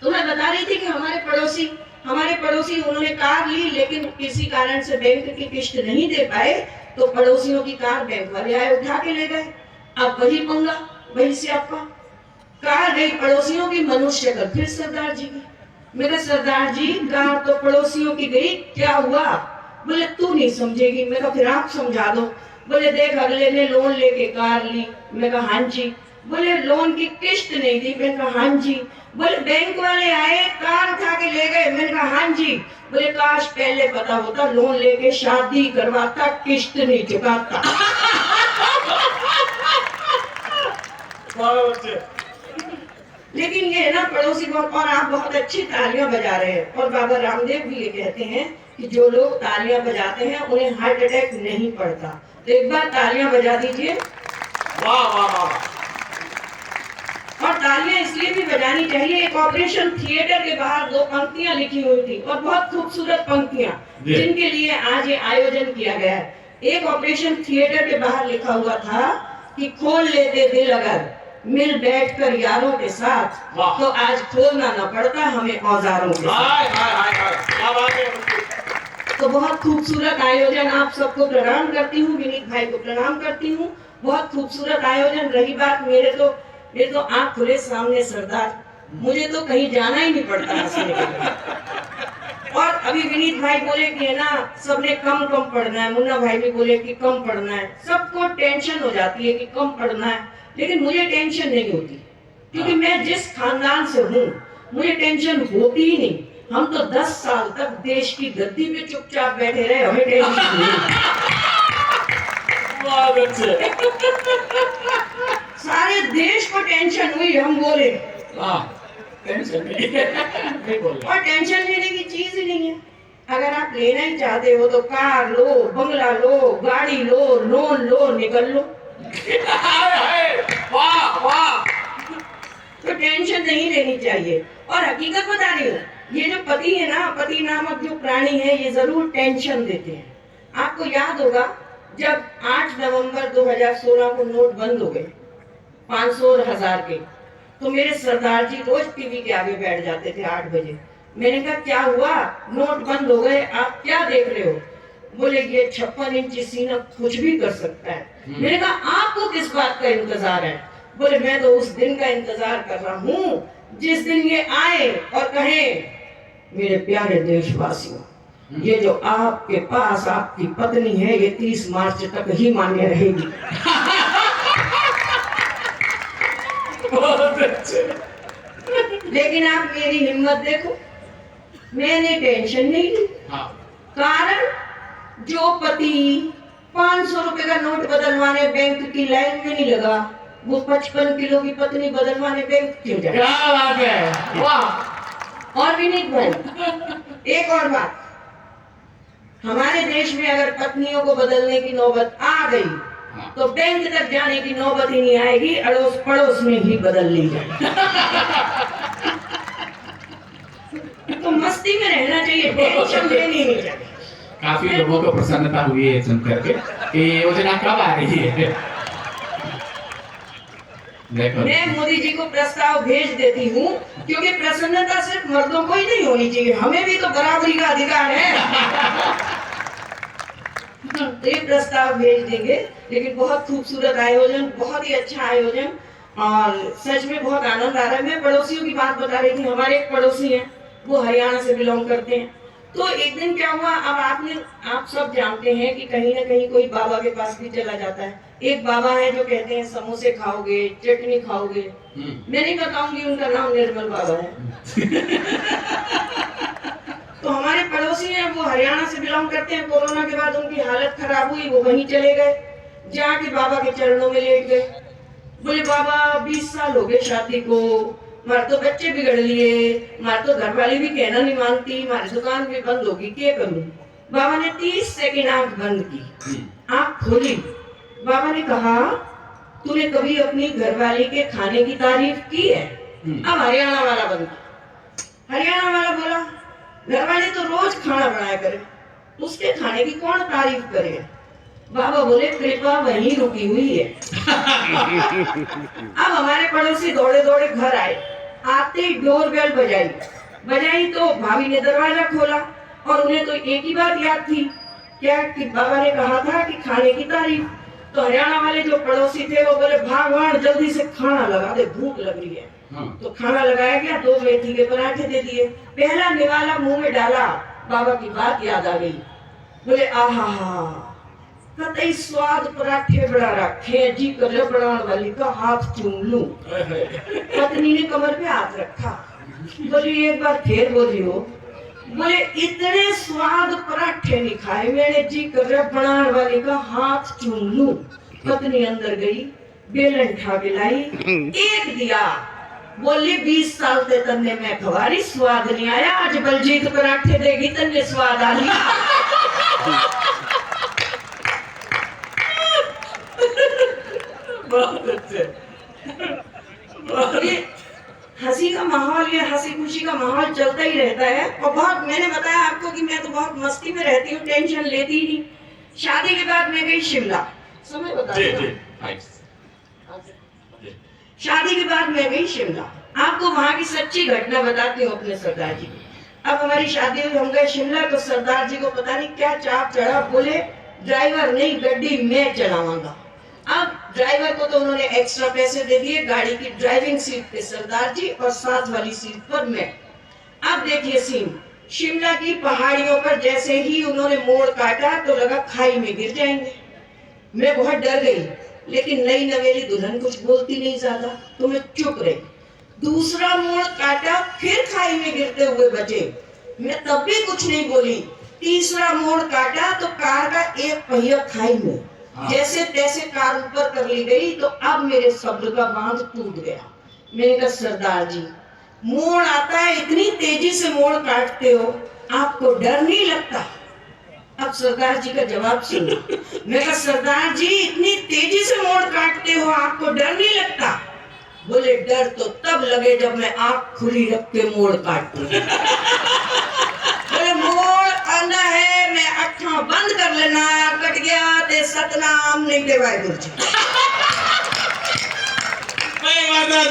तो मैं बता रही थी कि हमारे पड़ोसी उन्होंने कार ली, लेकिन किसी कारण से बैंक की किस्त नहीं दे पाए, तो पड़ोसियों की कार बैंक वाले आए उठा के ले गए। अब वही पंगा, वही से आपका कार गई पड़ोसियों की, मनुष्य का फिर सरदार जी की। मेरे सरदार जी, कार तो पड़ोसियों की गई, क्या हुआ? बोले तू नहीं समझेगी। मैं कहा फिर आप समझा दो। बोले देख अगले ने लोन लेके कार ली। मैं कहा हाँ जी। बोले लोन की किस्त नहीं दी। मैंने कहा हाँ जी। बोले बैंक वाले आए, कार उठा के ले गए। मैंने कहा हाँ जी। बोले काश पहले पता होता, लोन लेके शादी करवाता, किस्त नहीं चुकाता। बहुत अच्छे। लेकिन ये है ना पड़ोसी बहुत, और आप बहुत अच्छी तालियां बजा रहे हैं। और बाबा रामदेव भी ये कहते हैं कि जो लोग तालियां बजाते हैं उन्हें हार्ट अटैक नहीं पड़ता। तो एक बार तालियां बजा दीजिए। वाह वाह वाह। और तालियां इसलिए भी बजानी चाहिए, एक ऑपरेशन थिएटर के बाहर 2 पंक्तियां लिखी हुई थी, और बहुत खूबसूरत पंक्तियां, जिनके लिए आज ये आयोजन किया गया है। एक ऑपरेशन थिएटर के बाहर लिखा हुआ था कि खोल लेते दिल अगर मिल बैठकर यारों के साथ, तो आज खोलना न पड़ता हमें औजारों के साथ। हाय हाय हाय हाय, क्या बात है। तो बहुत खूबसूरत आयोजन, आप सबको प्रणाम करती हूँ, विनीत भाई को प्रणाम करती हूँ। बहुत खूबसूरत आयोजन। रही बात मेरे तो आँख खुले सामने सरदार, मुझे तो कहीं जाना ही नहीं पड़ता हंसने के लिए। और अभी विनीत भाई बोले कि है ना सबने कम पढ़ना है, मुन्ना भाई भी बोले कि कम पढ़ना है। सबको टेंशन हो जाती है कि कम पढ़ना है, लेकिन मुझे टेंशन नहीं होती, क्योंकि मैं जिस खानदान से हूँ मुझे टेंशन होती ही नहीं। हम तो 10 साल तक देश की गद्दी पे चुपचाप बैठे रहे, हमें टेंशन नहीं। बहुत अच्छे। सारे देश को टेंशन हुई, हम बोले वाह, टेंशन नहीं बोल रहा। और टेंशन लेने की चीज ही नहीं है। अगर आप लेना ही चाहते हो तो कार लो, बंगला लो, गाड़ी लो, लोन लो, निकल लो। वाह वाह। तो टेंशन नहीं लेनी चाहिए। और हकीकत बता रही हूँ, ये जो पति है ना, पति नामक जो प्राणी है, ये जरूर टेंशन देते हैं। आपको याद होगा जब 8 नवंबर 2016 को नोट बंद हो गए 500 और 1000 के, तो मेरे सरदार जी रोज टीवी के आगे बैठ जाते थे 8 बजे। मैंने कहा क्या हुआ, नोट बंद हो गए, आप क्या देख रहे हो? बोले ये 56 इंची सीना कुछ भी कर सकता है। मैंने कहा आपको किस बात का इंतजार है? बोले मैं तो उस दिन का इंतजार कर रहा हूँ जिस दिन ये आए और कहें मेरे प्यारे देशवासियों, ये जो आपके पास आपकी पत्नी है ये 30 मार्च तक ही मान्य रहेगी। बहुत अच्छे। लेकिन आप मेरी हिम्मत देखो, मैंने टेंशन नहीं ली। हाँ। कारण जो पति 500 रुपए का नोट बदलवाने बैंक की लाइन में नहीं लगा, वो 55 किलो की पत्नी बदलवाने बैंक क्यों जाए? क्या बात है, वाह। और विनीत भाई एक और बात, हमारे देश में अगर पत्नियों को बदलने की नौबत आ गई तो बैंक तक जाने की नौबत ही नहीं आएगी, अड़ोस पड़ोस में ही बदल ली जाए। तो मस्ती में रहना चाहिए, टेंशन लेनी नहीं चाहिए। काफी लोगों को प्रसन्नता हुई है सुन करके कि ये योजना कब आ रही है। देखो, मैं मोदी जी को प्रस्ताव भेज देती हूँ, क्योंकि प्रसन्नता सिर्फ मर्दों को ही नहीं होनी चाहिए, हमें भी तो बराबरी का अधिकार है। तो ये प्रस्ताव भेज देंगे। लेकिन बहुत खूबसूरत आयोजन, बहुत ही अच्छा आयोजन, और सच में बहुत आनंद आ रहा है। मैं पड़ोसियों की बात बता रही थी, हमारे एक पड़ोसी हैं, वो हरियाणा से बिलोंग करते हैं। तो एक दिन क्या हुआ, अब आप सब जानते हैं कि कहीं ना कहीं कोई बाबा के पास भी चला जाता है। एक बाबा है जो कहते हैं समोसे खाओगे, चटनी खाओगे। मैं नहीं बताऊंगी, उनका नाम निर्मल बाबा है। तो हमारे पड़ोसी हैं, वो हरियाणा से बिलोंग करते हैं। कोरोना के बाद उनकी हालत खराब हुई, वो वहीं चले गए, जाके बाबा के चरणों में लेट गए। बोले बाबा 20 साल हो गए शादी को, मारे तो बच्चे बिगड़ लिए, मारे तो घर वाली भी कहना नहीं मानती, हमारी दुकान भी बंद होगी, क्या करूं? बाबा ने 30 सेकंड आंख बंद की, आंख खोली। बाबा ने कहा तूने कभी अपनी घरवाली के खाने की तारीफ की है? अब हरियाणा वाला बंद। हरियाणा वाला बोला घर वाले तो रोज खाना बनाया करे, उसके खाने की कौन तारीफ करे। बाबा बोले कृपा वहीं रुकी हुई है। अब हमारे पड़ोसी दौड़े दौड़े घर आए, आते ही डोरबेल बजाई तो भाभी ने दरवाजा खोला और उन्हें तो एक ही बात याद थी, क्या कि बाबा ने कहा था कि खाने की तारीफ। तो हरियाणा वाले जो पड़ोसी थे वो बोले भागवान जल्दी से खाना लगा दे, भूख लग रही है। तो खाना लगाया गया, 2 मेथी के पराठे दे दिए। पहला निवाला मुंह में डाला, बाबा की बात याद आ गई। बोले आहा कतई स्वाद पराठे बना रखे जी, कर बनाने वाली का हाथ चूम लूं। पत्नी ने कमर पे हाथ रखा, बोली एक बार फिर बोलियो। बोले इतने स्वाद पराठे नहीं खाए मैंने जी, कर बनाने वाली का हाथ चूम लूं। पत्नी अंदर गई, बेलन उठा के लाई, एक दिया। बोली 20 साल से तन्ने मैं खवारी, स्वाद नहीं आया, आज बलजीत पराठे देगी तन्ने स्वाद आ लिया। बहुत अच्छे। ये हंसी का माहौल, ये हंसी खुशी का माहौल चलता ही रहता है। और बहुत, मैंने बताया आपको कि मैं तो बहुत मस्ती में रहती हूँ, टेंशन लेती ही नहीं। शादी के बाद मैं गई शिमला, समय बता शादी के बाद मैं गई शिमला। आपको वहां की सच्ची घटना बताती हूँ अपने सरदार जी। अब हमारी शादी हुई, हम गए शिमला, तो सरदार जी को पता नहीं क्या चाप चढ़ा, बोले ड्राइवर नहीं गड्डी मैं चलाऊंगा। अब ड्राइवर को तो उन्होंने एक्स्ट्रा पैसे दे दिए, गाड़ी की ड्राइविंग सीट पे सरदार जी और साथ वाली सीट पर मैं। अब देखिए सीन, शिमला की पहाड़ियों पर जैसे ही उन्होंने मोड़ काटा तो लगा खाई में गिर जाएंगे। मैं बहुत डर गई, लेकिन नई नवेली दुल्हन कुछ बोलती नहीं ज्यादा, तो मैं चुप रही। दूसरा मोड़ काटा, फिर खाई में गिरते हुए बचे, मैं तब भी कुछ नहीं बोली। तीसरा मोड़ काटा तो कार का एक पहिया खाई में, जैसे तैसे कार ऊपर कर ली गई। तो अब मेरे सब्र का बांध टूट गया। मैंने कहा सरदार जी, मोड़ आता है, इतनी तेजी से मोड़ काटते हो, आपको डर नहीं लगता? अब सरदार जी का जवाब सुनो। मैं कहा सरदार जी, इतनी तेजी से मोड़ काटते हो, आपको डर नहीं लगता? बोले डर तो तब लगे जब मैं आंख खुली रख के मोड़ काटती हूँ। बोले मोड़ आना है, मैं अखा बंद कर लेना, कट गया ते सतनाम नहीं ते वाहिगुरु जी।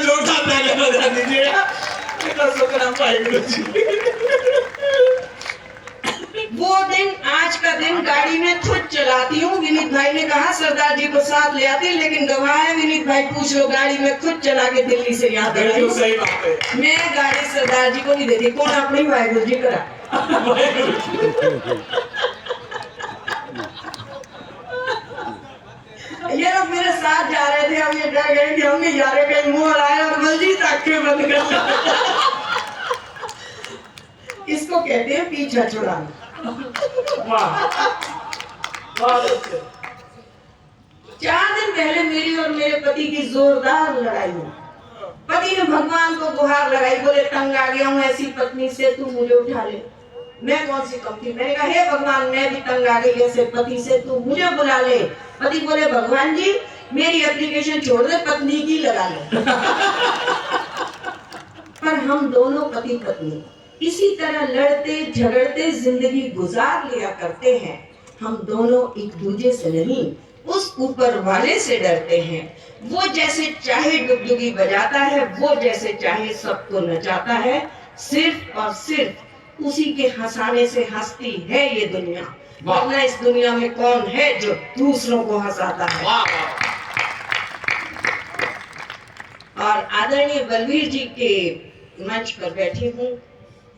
जोरदार ताली बजा दीजिएगा, सतनाम वाहिगुरु जी। वो दिन, आज का दिन गाड़ी में खुद चलाती हूँ। विनीत भाई ने कहा सरदार जी को साथ ले आती, लेकिन गवाह विनीत भाई, पूछ लो, गाड़ी में खुद चला के दिल्ली से यहाँ तक आई। सही बात है, मैं गाड़ी सरदार जी को नहीं देती। कौन? अपनी वाहिगुरु जी करा। ये लोग मेरे साथ जा रहे थे, हम ये डर गए कि हम नहीं जा रहे, कहीं मुंह लाए और बलजीत आंखें बंद कर। इसको कहते हैं पीछा छुड़ाना। वाह, 4 दिन पहले मेरी और मेरे पति की जोरदार लड़ाई हुई। पति ने भगवान को गुहार लगाई, बोले तंग आ गया हूँ ऐसी पत्नी से, तू मुझे उठा ले। मैं कौन सी कम थी? मैंने कहा हे भगवान, मैं भी तंग आ गई ऐसे पति से, तू मुझे बुला ले। पति बोले भगवान जी, मेरी एप्लीकेशन छोड़ दे, पत्नी की लगा ले। पर हम दोनों पति पत्नी इसी तरह लड़ते झगड़ते जिंदगी गुजार लिया करते हैं। हम दोनों एक दूसरे से नहीं, उस ऊपर वाले से डरते हैं। वो जैसे चाहे डुगडुगी बजाता है, वो जैसे चाहे सबको नचाता है, सिर्फ और सिर्फ उसी के हंसाने से हंसती है ये दुनिया। वरना इस दुनिया में कौन है जो दूसरों को हंसाता है? और आदरणीय बलवीर जी के मंच पर बैठी हूँ,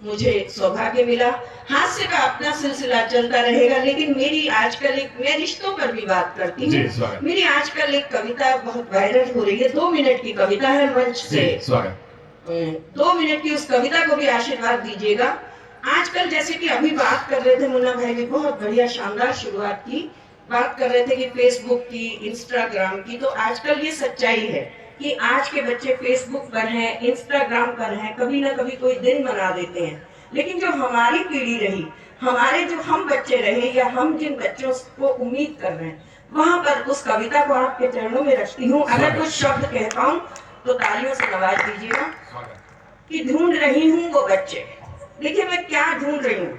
मुझे सौभाग्य मिला। हास्य का अपना सिलसिला चलता रहेगा, लेकिन मेरी आजकल एक, मैं रिश्तों पर भी बात करती हूँ। मेरी आजकल एक कविता बहुत वायरल हो रही है, 2 मिनट की कविता है, मंच से 2 मिनट की उस कविता को भी आशीर्वाद दीजिएगा। आजकल जैसे कि अभी बात कर रहे थे, मुन्ना भाई ने बहुत बढ़िया शानदार शुरुआत की, बात कर रहे थे कि फेसबुक की, इंस्टाग्राम की। तो आजकल ये सच्चाई है कि आज के बच्चे फेसबुक पर हैं, इंस्टाग्राम पर हैं, कभी ना कभी कोई दिन मना देते हैं। लेकिन जो हमारी पीढ़ी रही, हमारे जो हम बच्चे रहे, या हम जिन बच्चों को उम्मीद कर रहे हैं, वहां पर उस कविता को आपके चरणों में रखती हूँ। अगर कुछ शब्द कह पाऊं तो तालियों से नवाज दीजिएगा। कि ढूंढ रही हूँ वो बच्चे देखिए मैं क्या ढूंढ रही हूँ,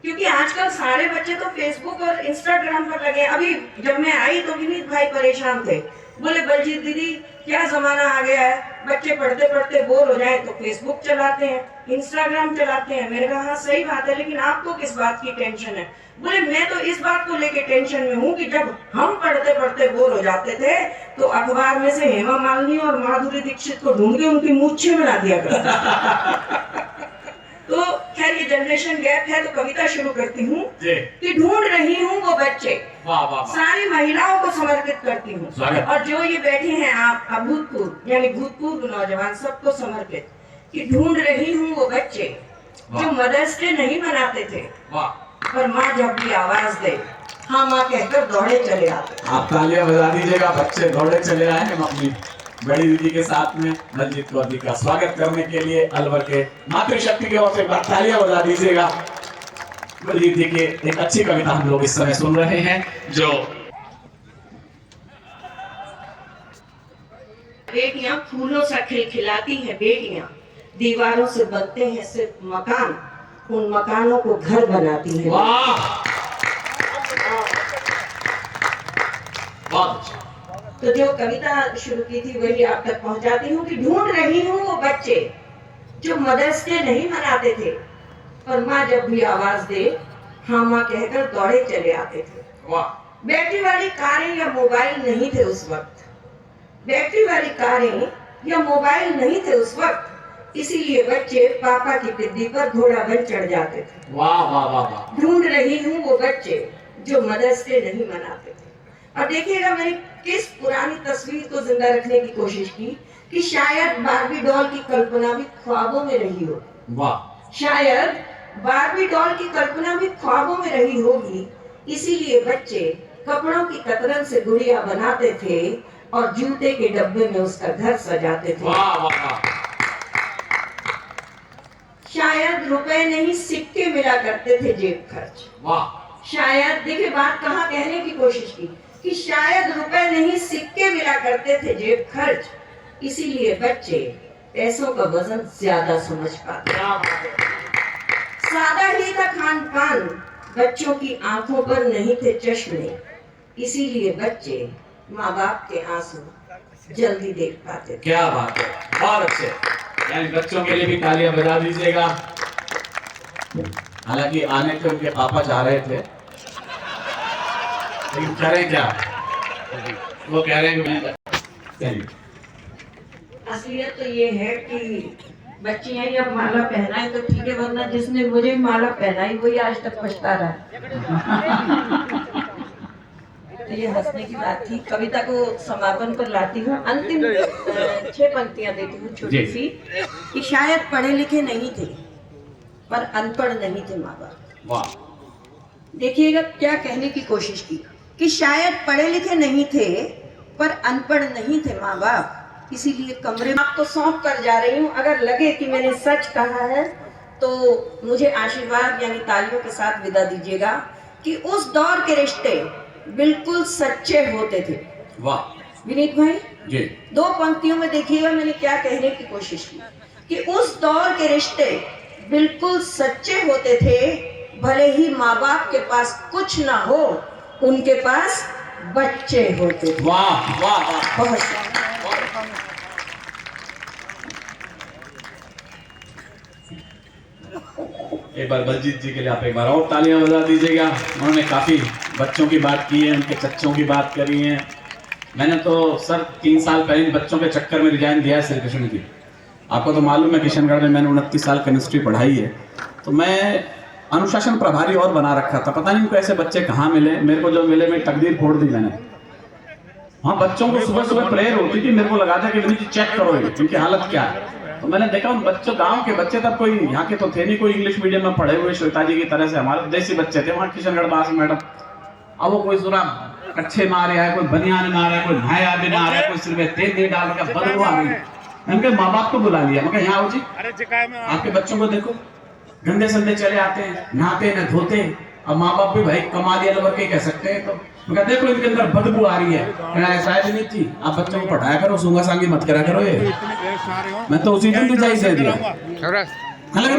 क्योंकि आजकल सारे बच्चे तो फेसबुक और इंस्टाग्राम पर लगे हैं। अभी जब मैं आई तो विनीत भाई परेशान थे, बोले बलजीत दीदी क्या जमाना आ गया है, बच्चे पढ़ते पढ़ते बोर हो जाए तो फेसबुक चलाते हैं, इंस्टाग्राम चलाते हैं। मैंने कहा हाँ सही बात है, लेकिन आपको किस बात की टेंशन है? बोले मैं तो इस बात को लेके टेंशन में हूँ कि जब हम पढ़ते पढ़ते बोर हो जाते थे तो अखबार में से हेमा मालिनी और माधुरी दीक्षित को ढूंढ के उनकी मूछें बना दिया करते। तो खैर ये जनरेशन गैप है, तो कविता शुरू करती हूँ कि ढूंढ रही हूँ वो बच्चे, सारी महिलाओं को समर्पित करती हूँ, और जो ये बैठे हैं आप अभूतपूर्व यानी भूतपूर्व नौजवान सबको समर्पित, कि ढूंढ रही हूँ वो बच्चे जो मदर्स डे नहीं मनाते थे, पर माँ जब भी आवाज दे हाँ माँ कहकर दौड़े चले आते। आप तालियां बजा दीजिएगा, बच्चे दौड़े चले आए हैं अपनी बड़ी दीदी के साथ में बलजीत कौर जी का स्वागत करने के लिए अलवर के मातृशक्ति की ओर से एक बार तालियां बजा दीजिएगा। बलजीत जी की एक अच्छी कविता हम लोग इस समय सुन रहे हैं, जो बेटियां फूलों सा खिलखिलाती हैं, बेटियां दीवारों से बनते हैं सिर्फ मकान, उन मकानों को घर बनाती हैं। वाह बहुत अच्छा। तो जो कविता शुरू की थी वही आप तक पहुंचाती हूँ कि ढूंढ रही हूँ वो बच्चे जो मदर्स डे नहीं मनाते थे, पर माँ जब भी आवाज दे हाँ माँ कहकर दौड़े चले आते थे। वाह। बैटरी वाली कारें या मोबाइल नहीं थे उस वक्त, बैटरी वाली कारें या मोबाइल नहीं थे उस वक्त, इसीलिए बच्चे पापा की पिद्दी पर घोड़ा बन चढ़ जाते थे। वाह वाह वाह वाह। ढूंढ रही हूँ वो बच्चे जो मदर्स डे नहीं मनाते थे। और देखिएगा मैंने किस पुरानी तस्वीर को जिंदा रखने की कोशिश की कि शायद बार्बी डॉल की कल्पना भी ख्वाबों में रही हो। वाह। शायद बार्बी डॉल की कल्पना भी ख्वाबों में रही होगी, इसीलिए बच्चे कपड़ों की कतरन से गुड़िया बनाते थे और जूते के डब्बे में उसका घर सजाते थे। वाह वाह। शायद रुपए नहीं सिक्के मिला करते थे जेब खर्च। वाह। शायद देखिए बात कहाँ कहने की कोशिश की कि शायद रुपए नहीं सिक्के मिला करते थे जेब खर्च, इसीलिए बच्चे पैसों का वजन ज्यादा समझ पाते। सादा ही था खान पान, बच्चों की आंखों पर नहीं थे चश्मे, इसीलिए बच्चे माँ बाप के आंसू जल्दी देख पाते। क्या बात है, बहुत अच्छे। यानी बच्चों के लिए भी तालियां बजा दीजिएगा। हालांकि आने के उनके पापा चाह रहे थे, लेकिन करें क्या, वो कह रहे हैं कि मैं चलिए। असलियत तो ये है कि बच्चियां ही अब माला पहनाए तो ठीक है, वरना जिसने मुझे माला पहनाई वही आज तक पछता रहा है। तो ये हंसने की बात थी। कविता को समापन पर लाती हूँ, अंतिम 6 पंक्तियां देती हूँ छोटी सी, कि शायद पढ़े लिखे नहीं थे पर अनपढ़ नहीं थे माँ बाप। वाह। देखिएगा क्या कहने की कोशिश की कि शायद पढ़े लिखे नहीं थे पर अनपढ़ नहीं थे माँ बाप, इसीलिए कमरे में आपको सौंप कर जा रही हूँ। अगर लगे कि मैंने सच कहा है तो मुझे आशीर्वाद यानी तालियों के साथ विदा दीजिएगा कि उस दौर के रिश्ते बिल्कुल सच्चे होते थे। वाह। विनीत भाई जी। 2 पंक्तियों में देखिएगा मैंने क्या कहने की कोशिश की कि उस दौर के रिश्ते बिल्कुल सच्चे होते थे, भले ही माँ बाप के पास कुछ ना हो, उनके पास बच्चे होते थे। वाह वाह वाह। बहुत एक बार बलजीत जी के लिए आप एक बार और तालियां बजा दीजिएगा। उन्होंने काफी बच्चों की बात की है, उनके चच्चों की बात करी है। मैंने तो सर 3 साल पहले इन बच्चों के चक्कर में रिजाइन दिया है श्री कृष्ण की। आपको तो मालूम है किशनगढ़ में मैंने 29 साल केमिस्ट्री पढ़ाई है, तो मैं अनुशासन प्रभारी और बना रखा था। पता नहीं उनको ऐसे बच्चे कहाँ मिले, मेरे को जो मिले मैं तकदीर फोड़ दी मैंने। हाँ, बच्चों को सुबह सुबह प्रेयर होती थी, मेरे को लगा था कि विनीत जी चेक करो इनकी हालत क्या है। तो मैंने देखा उन बच्चों, गांव के बच्चे तब कोई यहाँ के तो थे नहीं, कोई इंग्लिश मीडियम में पढ़े हुए श्वेता जी की तरह से हमारे देसी बच्चे थे वहाँ किशनगढ़ बास मैडम। अब वो कोई जरा कच्छे मार रहा है, कोई बनियान मार रहा है, कोई नहाया भी ना आ रहा है, कोई सिर में तेल दे डाल का बदबू आ रही है। उनके माँ बाप को बुला लिया, मैं यहाँ आओ जी, आपके बच्चों को देखो गंदे संदे चले आते हैं, नहाते न धोते। अब माँ बाप भी भाई कमा दिया नंबर के कह सकते हैं, तो मैं देखो इनके अंदर बदबू आ रही है। ऐसा है नहीं थी, आप बच्चों को पढ़ाया करो, सूंगा सांगी मत करा करो। ये मैं तो उसी दिन रिजाइन दे दिया।